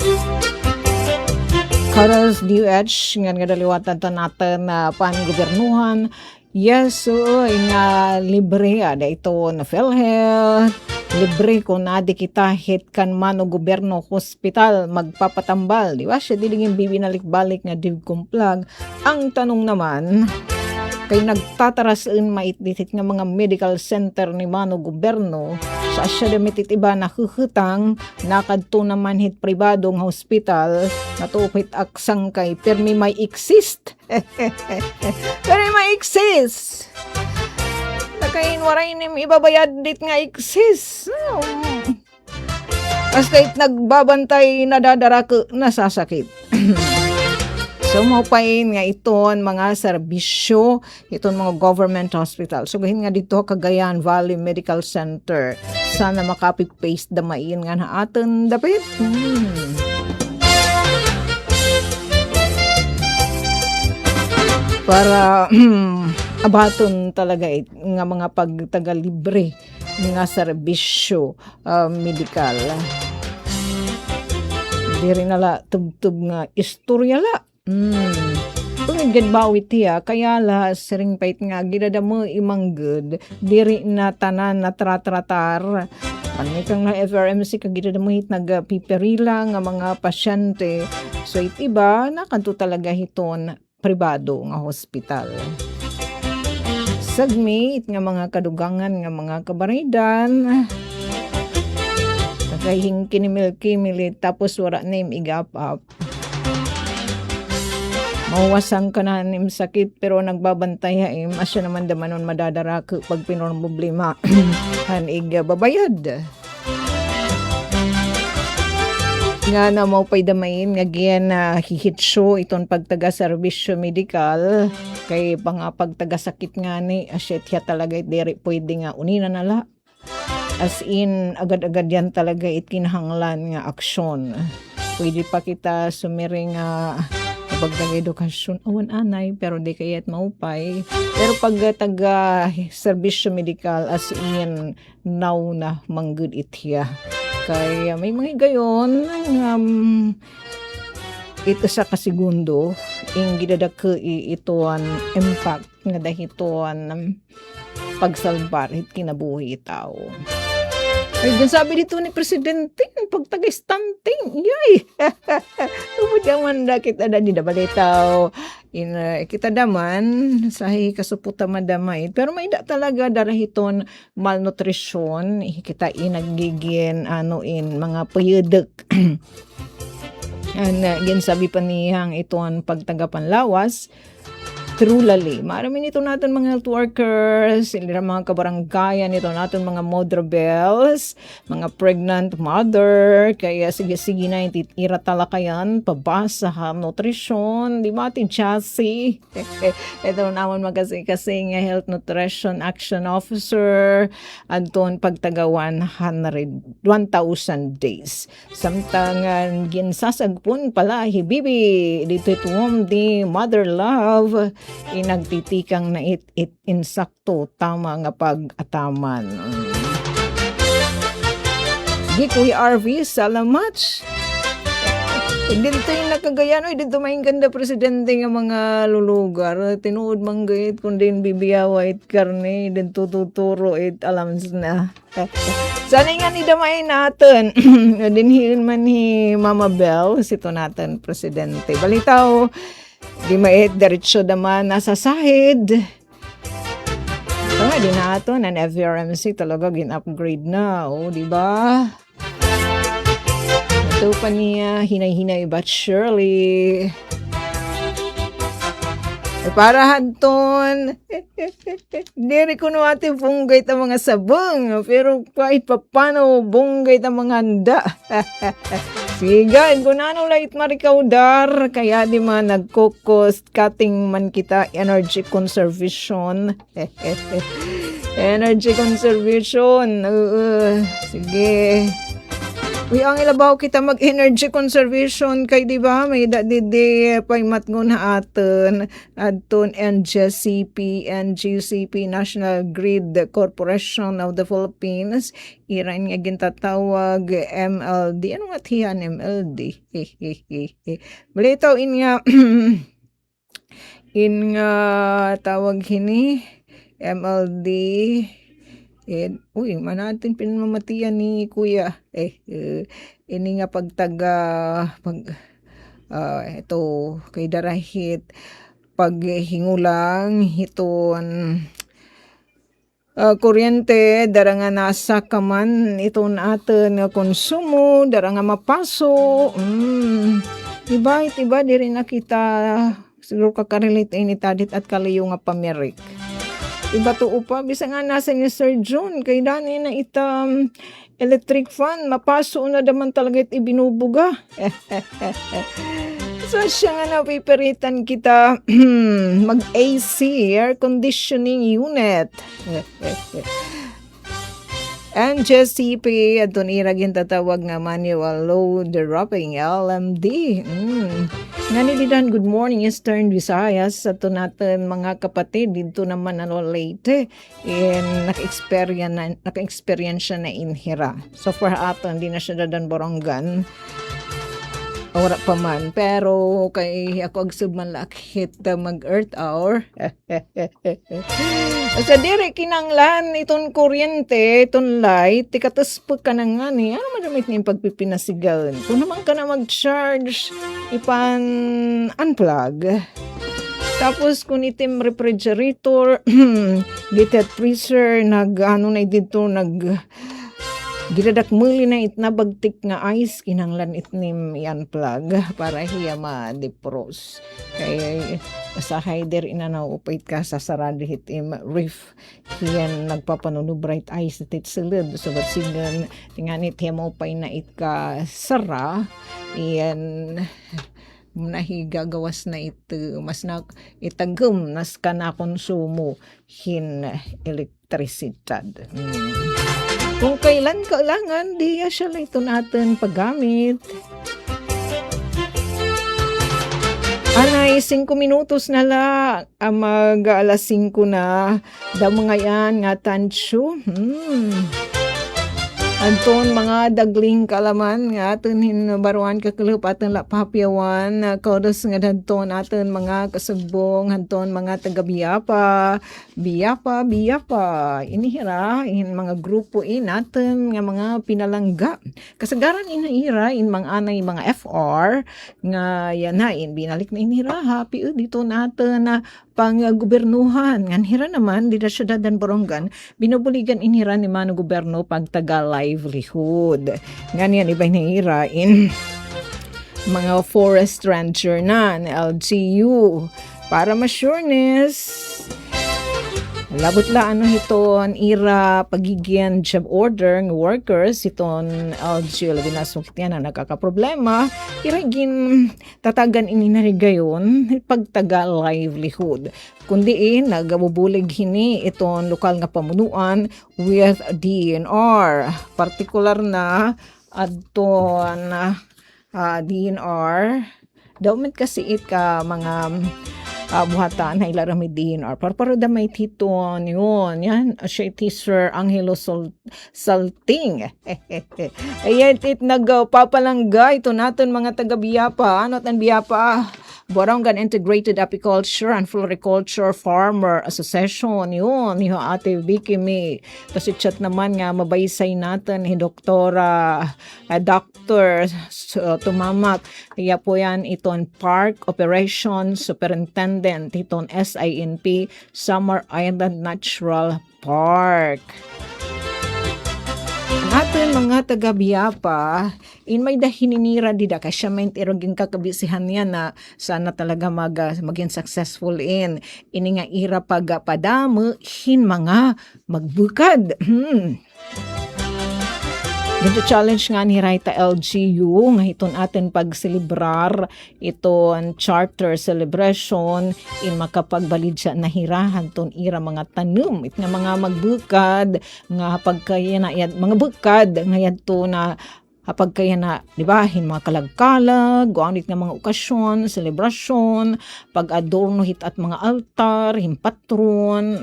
Karos DOH nga daliwatan natin na pan-gobernuhan. Yes, nga libre ada ito na PhilHealth. Libre kung nadi kita hit kan man o gobyerno hospital magpapatambal. Di ba? Siya dilingin bibinalik-balik nga divkumplag. Ang tanong naman, kay nagtatarasin maititit nga mga medical center ni mano gobyerno sa asya damitit iba na hutang nakadto naman hit pribadong hospital natupit aksang kay permi may exist. Permi may exist. Nakain waray nim ibabayad dit nga exist. Basta nagbabantay nadadara ko nasasakit. So, maupain nga iton mga serbisyo, iton mga government hospital. So, gahin nga dito, Cagayan Valley Medical Center. Sana makapit-paste damain nga na aton dapit. Para abaton talaga nga mga pagtagalibre nga serbisyo medical. Diri nala tub-tub nga istorya la. Pagigad bawit tiya, kaya la sering pait nga gidadamo imang good, diri na tanan na tratratar, Panay kang na FRMC kagida mo hit nagpiperila nga mga pasyente. So it iba nakanto talaga hiton pribado nga hospital. Sagmit nga mga kadugangan nga mga kabaridan. Nagahing kinimil-kimili tapos wala na im igap-up. Mawasang ka na nim sakit pero nagbabantay haim asya naman damanon madadara pag problema hanig babayad. Nga na mo pa'y damayin nga gian na hihitsyo iton pagtaga serbisyo medikal kay pagtagasakit nga ni asyetya talaga diri pwede nga unina nala. As in agad-agad yan talaga kinahanglan nga aksyon. Pwede pa kita sumiring pagdang-edukasyon awan anay pero di kayat maupay pero pag taga serbisyo medikal as in now na manggod itya kaya may mga gayon ito sa kasigundo ing gidadake itoan impact nga dahitoan pagsalbar hit kinabuhi tao. Ay, gan sabi dito ni Presidente, pagtag-stunting, yay! Umudaman na kita na dinabalitaw. Kita daman, sahi kasuputa madamay. Pero may da talaga darahiton malnutrition. Kita inagigin, mga payudek. Gan sabi pa niyang itoan pagtagapanlawas. Truly, marami nito natin mga health workers, sila mga kabaranggayan nito natin mga mother bells, mga pregnant mother, kaya sige na ira talakayan, pabasa ha, nutrition, di ba ating chassis? Ito naman magkasi-kasi nga health nutrition action officer, anton pagtaga 1,000 days. Samtangan ginsasagpun pala, hibibi, dito ituom di mother love, inagtitikang na it insakto tama nga pag-ataman. Di Kuya RV, salamat. Dito yung nakagayan, dito may ganda presidente nga mga lulugar. Tinuod manggayit kung din bibiyawa it karne, din tututuro it alam na. Sana nga ni damay natin. Dinhin man ni Mama Bell, sito natin presidente. Balitaw, di mait diretso naman nasa sahid. Ito nga din nato ng FRMC talaga gin-upgrade na, di ba? Ito pa niya hinay-hinay but surely. Para hanton, diri ko no ate bunggay ta mga sabong, pero kahit papano bunggay ta mga handa. Sigan, kung ano lait marikaudar, kaya di man nagko-cost cutting man kita energy conservation. Energy conservation, sige. Uy, ang ilabaw kita mag-energy conservation kay di ba may dadi paymatngon na aton adton NGCP National Grid Corporation of the Philippines iran nga gintatawag MLD. Ano nga tiyan MLD? Balitaw in nga tawag hini MLD. Uy, manatin pinamamatian ni Kuya. Ini nga ito kay darahit paghingulang hiton kuryente dara nga nasa kaman ito natin nga konsumo dara nga mapaso. Iba diri na kita siguro kakarelate ini tadit at kalayo nga pamirik. Iba to upa, bisa nga nasa ni Sir John, kay dani na itam electric fan, mapaso na daman talaga it ibinubuga. So siya nga napipiritan kita mag-AC, air conditioning unit. NGCP at tuniragin tatawag nga manual load dropping LMD. Nga nilidan, good morning Eastern Visayas. Sa ito natin mga kapatid, dito naman late naka-experience na inhira. So for ato, hindi na siya dadan borongan. Ora pa man, pero kay ako ag submalakit mag-earth hour. Sa dire kinanglan iton kuryente, iton light, tikataspo ka na nga ni. Ano madamit niyang pagpipinasigaw? Kung naman ka na mag-charge, ipan unplug. Tapos kung itim refrigerator, gitet freezer, ano na dito, gidadak muli na itnabagtik nga ice kinanglan itnim i-unplug para hiya ma-defrost. Kaya sa hider inanaw upait ka sa sarado hitim reef hiyan nagpapanuno bright ice itit silid so bat sigan tinganit hiya mo upay na itka sara iyan nahiga gawas na ito mas na itagum nas ka na konsumo hin elektrisidad. Kung kailan kailangan, di siya lang ito natin paggamit. Anay, 5 minutos na lang. Mag alas 5 na. Da mga yan nga tansyo. Anton mga dagling kalaman nga aton baruan kakulop aton lapapyawan kodos nga danton aton mga kasugbong anton mga taga Biapa inihira in mga grupo aton nga mga pinalangga kasagaran inahira in mga anay mga FR nga yanain binalik na inihira happy dito naton na pang gobernuhan ngan hira naman di da syudad dan Borongan binubuligan inhira ni mano goberno pag taga livelihood ngan yan ibay nahira in mga forest ranger na LGU para ma-sureness labot la ano hiton ira pagigyan job order ng workers hiton LGU labi na suktian na nagkakaproblema iragin tatagan ininari gayon pagtaga livelihood kundi nagabubulig hini iton lokal nga pamunuan with DNR partikular na adton DNR dawmet kasi it ka mga buhatan ay larami DNR para damay titon yun yan siya teaser Angelo Salting ayan it nagpapalangga ito natin mga taga Biapa ano tan Biapa Borongan Integrated Apiculture and Floriculture Farmer Association yun yung ate Vicky May kasi chat naman nga mabaysay natin doktora Dr. Tumamak kaya po yan iton Park Operations Superintendent iton SINP Summer Island Natural Park. Atin mga taga Biapa, in may dahininira dida kasi may iroging kakabisihan niya na sana talaga maging successful in ini nga ira pagpadamo hin mga magbukad. Dito challenge nga ni Raita LGU nga iton atin pagselebrar iton charter celebration in makapagbalid siya nahirahan ton ira mga tanum it nga mga magbukad nga pagkaya na mga bukad nga yadto na kapag kaya na, di ba, mga kalag-kalag, guanit nga mga okasyon, selebrasyon, pag-adorno hit at mga altar, himpatron,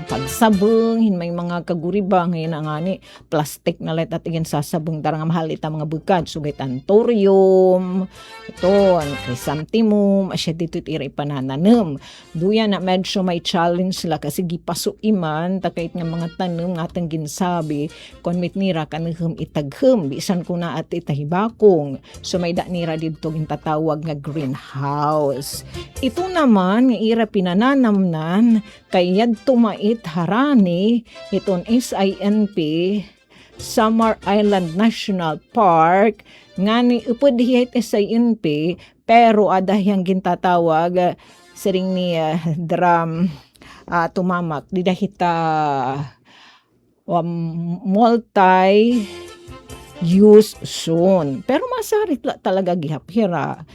pagsabong, may mga kaguriba, ngayon nga ni, plastic na light at igen sasabong, tarang mahal ita mga bukad, sugay tantorium, ito, chrysanthemum, asya dito iti ipanananam. Duya na medyo may challenge sila kasi gipaso iman, takait nga mga tanong nga atang ginsabi, konmit nira kanahum itaghum, bisan kuna at itahibakong. So may nira dito gintatawag nga greenhouse. Ito naman nga ira pinananamnan kay yadto mait harani iton SINP Summer Island National Park nga ni upodhiyat SINP pero adahyang gintatawag siring ni dram tumamak didahita multi use soon. Pero masarit talaga gihaphira.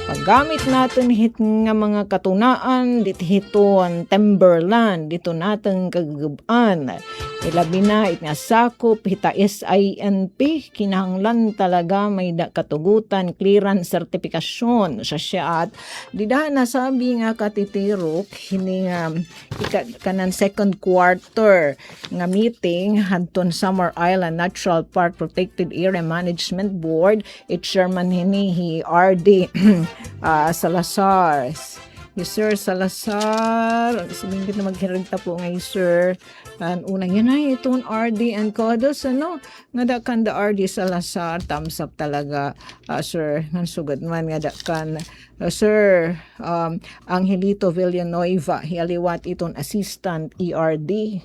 Paggamit natin hit nga mga katunaan, dit hiton timberland, dito natin kagubaan. Ilabi na it nga sakop, hita SINP, kinahanglan talaga may katugutan, clearance, sertifikasyon sa siya at dida nasabi nga katitirok, hini nga kanan second quarter nga meeting hadton Summer Island Natural Park Protected Area Management Board, it chairman hini RD Salazar. Yes, Sir Salazar. Sabihin kita maghiragta po ngayon, Sir. Unang yan ay itong RD and Kodos, nga da kan da RD Salazar, thumbs up talaga, Sir. Nansugad man nga da kan, Sir, Angelito Villanueva, hialiwat itong assistant ERD.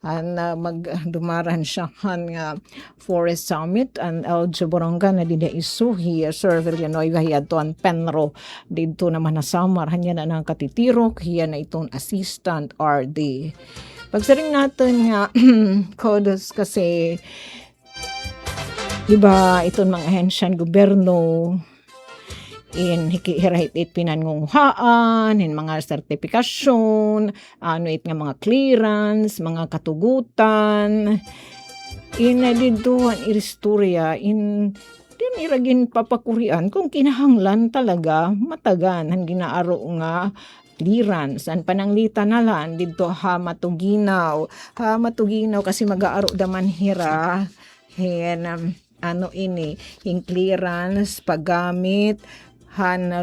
Magdumaran siya nga Forest Summit and El Jaboronga na dida isuhi Sir Villanueva hiya doon Penro dito naman na Samar hanya na ng katitirok hiya na itong assistant RD. Pagsaring natin nga Kodos kasi diba itong mga ahensyan gobyerno in hikihirahit pinangunguhaan, in mga sertifikasyon, it nga mga clearance, mga katugutan, in dito ang iristorya, in din iragin papakurian kung kinahanglan talaga matagan ang ginaaro nga clearance ang pananglita na lang dito matuginaw kasi mag-aaro daman hira hin in clearance paggamit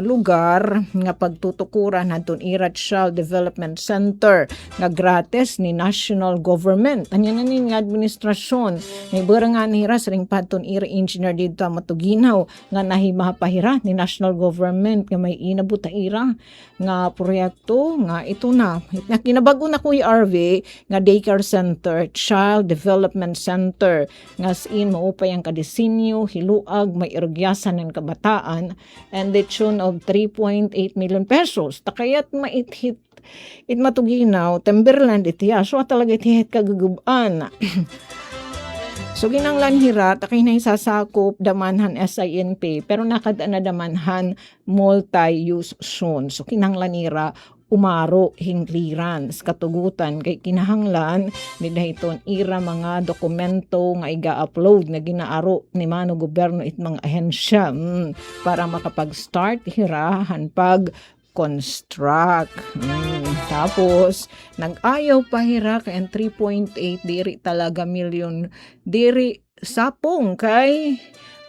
lugar nga pagtutukuran hadton Irat Child Development Center nga gratis ni national government. Anya na ni nga administrasyon may nga nihira sa ring padton ira engineer dito matuginaw nga nahimahapahira ni national government nga may inabuta ira nga proyekto nga ito na kinabago na Kuya RV nga daycare center, child development center nga sin maupay ang kadisenyo, hiluag, may irugyasan ng kabataan and the tune of 3.8 million pesos. Takayat maithit it matuginaw, Timberland itiya. So talaga itihit kagugubaan. So ginanglan hira, takay na isasakop damanhan SINP, pero nakadaan na damanhan multi-use zone. So kinanglan hira, umaro hing clearance katugutan kay kinahanglan ni dahiton ira mga dokumento nga iga-upload na ginaaro ni mano gobyerno it mga ahensya para makapag-start hirahan pag construct. Tapos nag-ayaw pa hira kay 3.8 diri talaga milyon diri sapong kay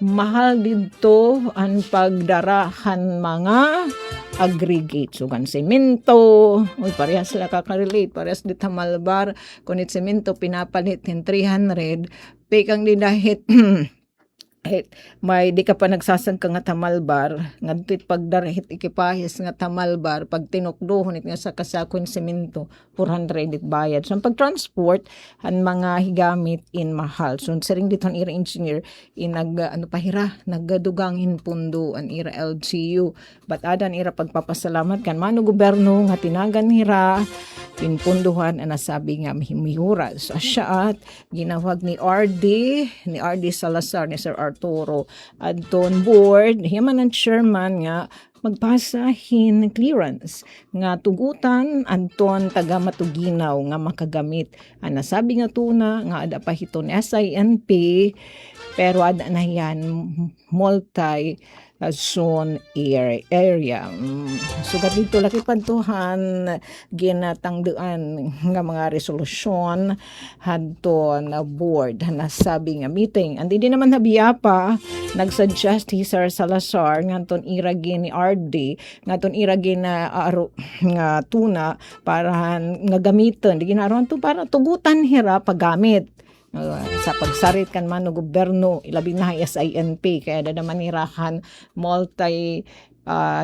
mahal dito ang pagdarahan mga aggregate. So, kan semento, parehas sila kakarelate, parehas di tamalbar, kung it semento pinapalit in 300, pekang di dahit may di ka pa nagsasag ka nga tamalbar nga dito't pagdarahit ikipahis nga tamalbar pag tinukdohon it nga sa kasakon semento 400 it bayad. So ang pagtransport ang mga higamit in mahal. So saring dito ang ira engineer in nagdugangin pundo ang ira LGU but adan ira pagpapasalamat kan mano gobyerno nga tinagan hira pinpunduhan ang nasabi nga mahimihura. So siya at ginawag ni RD Salazar ni Sir Arturo adton board himan ang chairman nga magpasahin clearance nga tugutan anton taga matuginaw nga makagamit ang nasabi nga tuna nga ada pa hiton SINP pero ada na yan multi zone area. So dito laki pantuhan ginatangduan nga mga resolusyon hadton board nasabi nga meeting. Andi din naman habiya pa nagsuggest si Sir Salazar nganton iragi ni RD nganton iragi na aro nga tuna para nga gamiton di ginaron to para tugutan hira paggamit. Sa pagsarit kan man ng gobyerno ilabi na SINP kaya dadaman irahan multi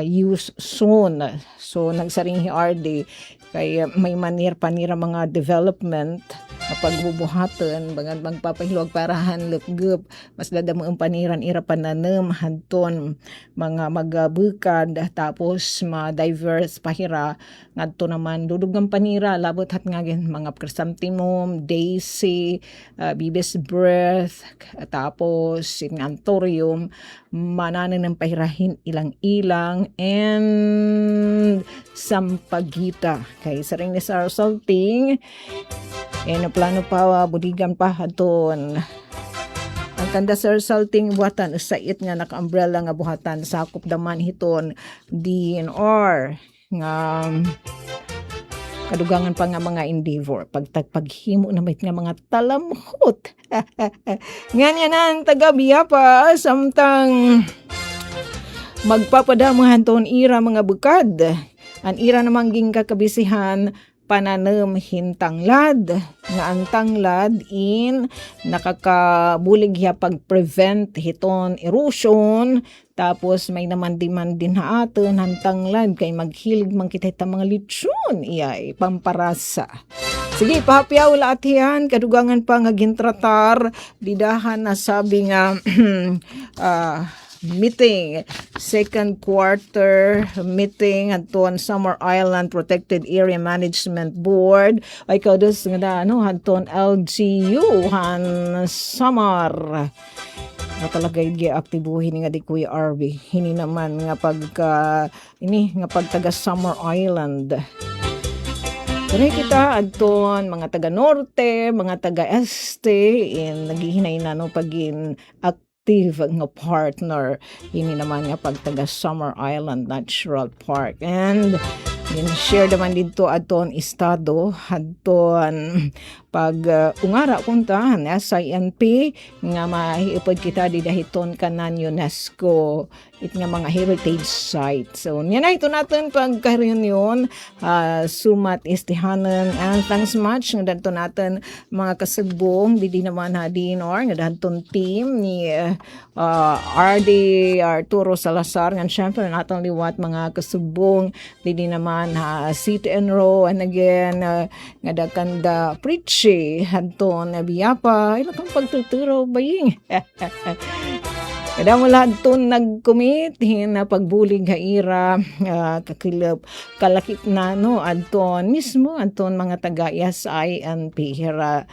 use zone. So nagsaring RD kay may manir panira mga development pagbubuhatan bangad magpapahilwag parahan lupgup mas dadamo ang paniran ira pananem hanton mga magabukad tapos ma-diverse pahira ngadto naman dudugang panira labot hat ngagin mga chrysanthemum, daisy, bibis breath tapos anthurium mananan ng pahirahin ilang-ilang and sampagita kay sa ring ni Sar Salting plano pa budigan pa haton ang kanda Sir Salting buhatan usait nga naka-umbrella nga buhatan sakop daman hiton DNR nga kadugangan pa nga mga endeavor pagtagpaghimo na may nga mga talamhot nga ang taga-biya pa samtang magpapadamuhan ton ira mga bukad ang ira namang ging kakabisihan pananem hintanglad nga ang tanglad in nakakabulig ya pag-prevent hiton erosion tapos may naman din ha aton ang tanglad kay maghilig man kita ita mga lechon iyay pamparasa. Sige, pahapyaw lahat yan. Kadugangan pa nga gintratar didahan na sabi nga meeting, second quarter meeting aton Summer Island Protected Area Management Board ay kaudos nga aton LGU han Samar na talaga i-aktibuhin nga di Kuya RV hini naman nga pagtaga Summer Island. Pero kita adton mga taga Norte, mga taga Este naghihinay na pagin active nga partner ini naman nga pagtaga Summer Island Natural Park and share naman dito aton estado adton pag ungara kuntahan SINP nga mahiipod kita didahiton kanan UNESCO it nga mga heritage site. So niya na ito natin pagka-reunion sumat istihanan and thanks much nga dadto natin mga kasubong di naman dinor nga dadton team ni RD Arturo Salazar nga syempre naton liwat mga kasubong di naman sit and row and again nga dakanda preachy hadton biyapa ila kang pagtuturo baying kada mo lahat ton nag-commit na pagbulig ha ira kakilap kalakip na adton mismo adton mga taga SINP hira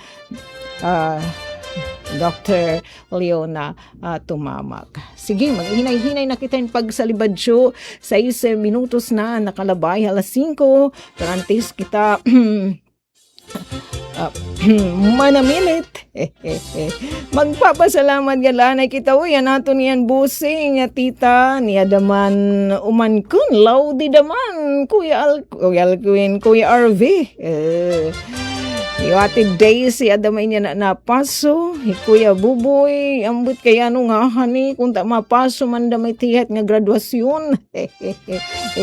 Dr. Leona Tumamak. Sige, maghinay-hinay na kita yung pagsalibadyo sa 6 minutos na nakalabay alas 5 tarantis kita manamilit magpapasalamat nga lanay kita uyan nato niyan busing tita niya daman umankun laudi daman Kuya RV Iwati Daisy adamay niya na napaso Kuya Buboy ambut kaya nga hani kung ta mapaso man damay tihat nga graduasyon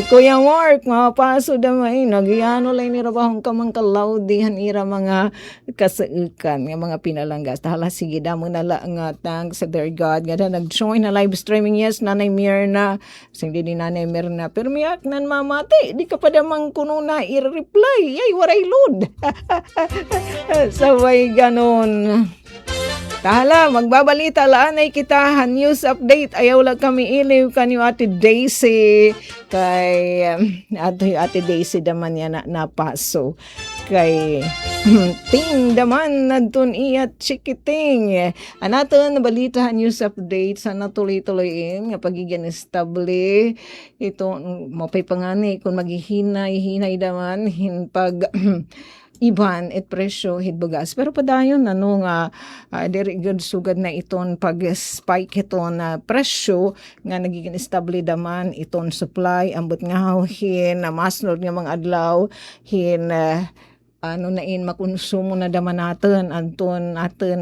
Kuya Mark mapaso damay nagyano lay ni rabahong kamang kalaudihan ira mga kasaukan nga mga pinalanggas tahala sige damo na lang nga thanks sa their God nga nag-join na live streaming yes Nanay Mirna sindi ni Nanay Mirna pero miyak nan mamati di ka pa damang kuno na i-reply ay waray load sabay ganon. Tahala, magbabalita laanay kita news update. Ayaw lang kami iliw kanyo Ate Daisy. Kay Ate Daisy daman yan napaso. Kay ting daman nadton iyat chikiting. Anaton balita news update sana tuloy-tuloyin nga pagiging estable ito mapay pangani kung maghihinay daman pag iban et presyo hidbugas pero padayon nga diri gud sugad na iton pag spike iton presyo nga nagiging stable daman iton supply ambot nga hin masnod nga mga adlaw hin makonsumo na daman natin aton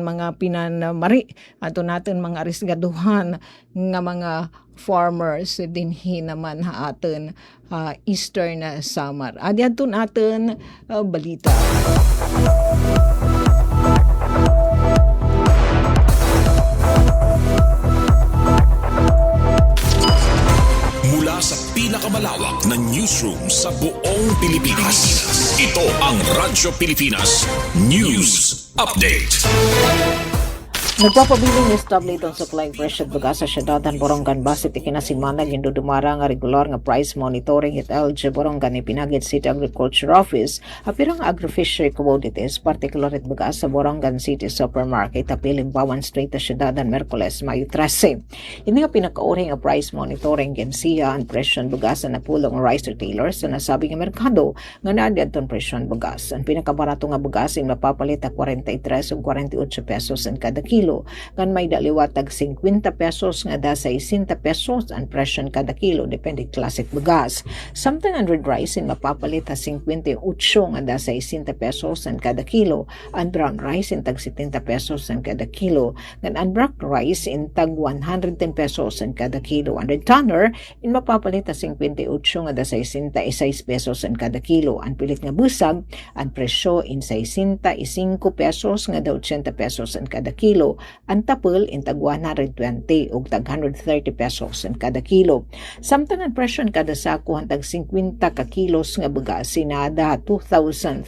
mga pinanmari aton natin mga arisgaduhan nga mga farmers dinhi naman aton Eastern Samar. Adi aton balita. Mula sa pinakamalawak na news newsroom sa buong Pilipinas. Ito ang Radyo Pilipinas News Update. Nagpapabiling ni stable itong supply presyo baga sa syudadan Borongan base ti kinasimanag indo dumara nga regular nga price monitoring it LG Borongan ni Pinagid City Agriculture Office apirang agri-fishery commodities particular it baga sa Borongan City Supermarket apiling Bawan Street sa syudadan Merkules Mayo 13. Ini nga pinakauri nga price monitoring gensiya ang presyon baga sa napulong rice retailers sa nasabi nga merkado nga naadyan ton presyon bagas. Ang pinakabarato nga bagas ay mapapalit 43 o 48 pesos ang kada kilo. Kan may daliwatag 50 pesos nga da sa 60 pesos ang presyon kada kilo depende classic bagas. Something under rice in mapapalit 58 nga da sa 60 pesos ang kada kilo. Ang brown rice in tag 70 pesos ang kada kilo. Kan ang black rice in tag 110 pesos ang kada kilo. Ang red tanner in mapapalit 58 nga da sa 66 pesos ang kada kilo. Ang pilit nga busag ang presyo in 65 pesos nga da 80 pesos ang kada kilo. Ang tapel in tag 120 ug tag 130 pesos ang kada kilo. Samtang ang presyo kada sako hantag 50 ka kilos nga bagas sinada 2,300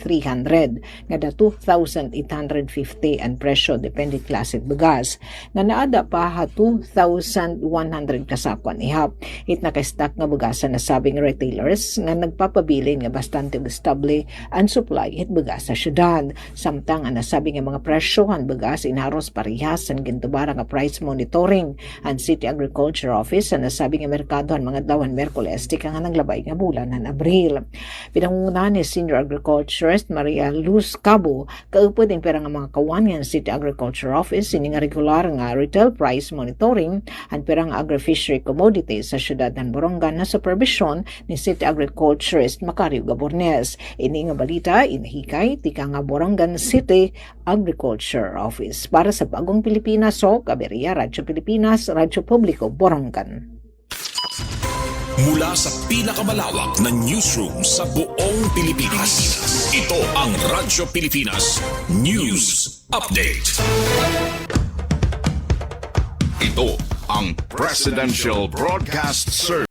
nga da 2,850 ang presyo depende klase bagas. Nga naada pa ha 2,100 kasakwan ihap. It naka-stock nga bagas na sabing retailers nga nagpapabilin nga bastante stable ang supply it bagas sa syudad. Samtang ang nasabi nga mga presyo ang bagas inaros parehas ang gintubara nga price monitoring ang City Agriculture Office ang nasabi nga merkado ang mga dawan Merkules tika nga naglabay nga bulan ng Abril. Pinangungunahan ni Senior Agriculturist Maria Luz Cabo kaupod ang pera nga mga kawan nga City Agriculture Office ini nga regular nga retail price monitoring ang pera nga agri-fishery commodities sa syudad ng Borongan na supervision ni City Agriculturist Macario Gabornes. Ini nga balita inahikay tika nga Borongan City Agriculture Office. Para sa Bagong Pilipinas, Caberia, Radyo Pilipinas, Radyo Publiko, Borongan. Mula sa pinakamalawak na newsroom sa buong Pilipinas, ito ang Radyo Pilipinas News Update. Ito ang Presidential Broadcast Service.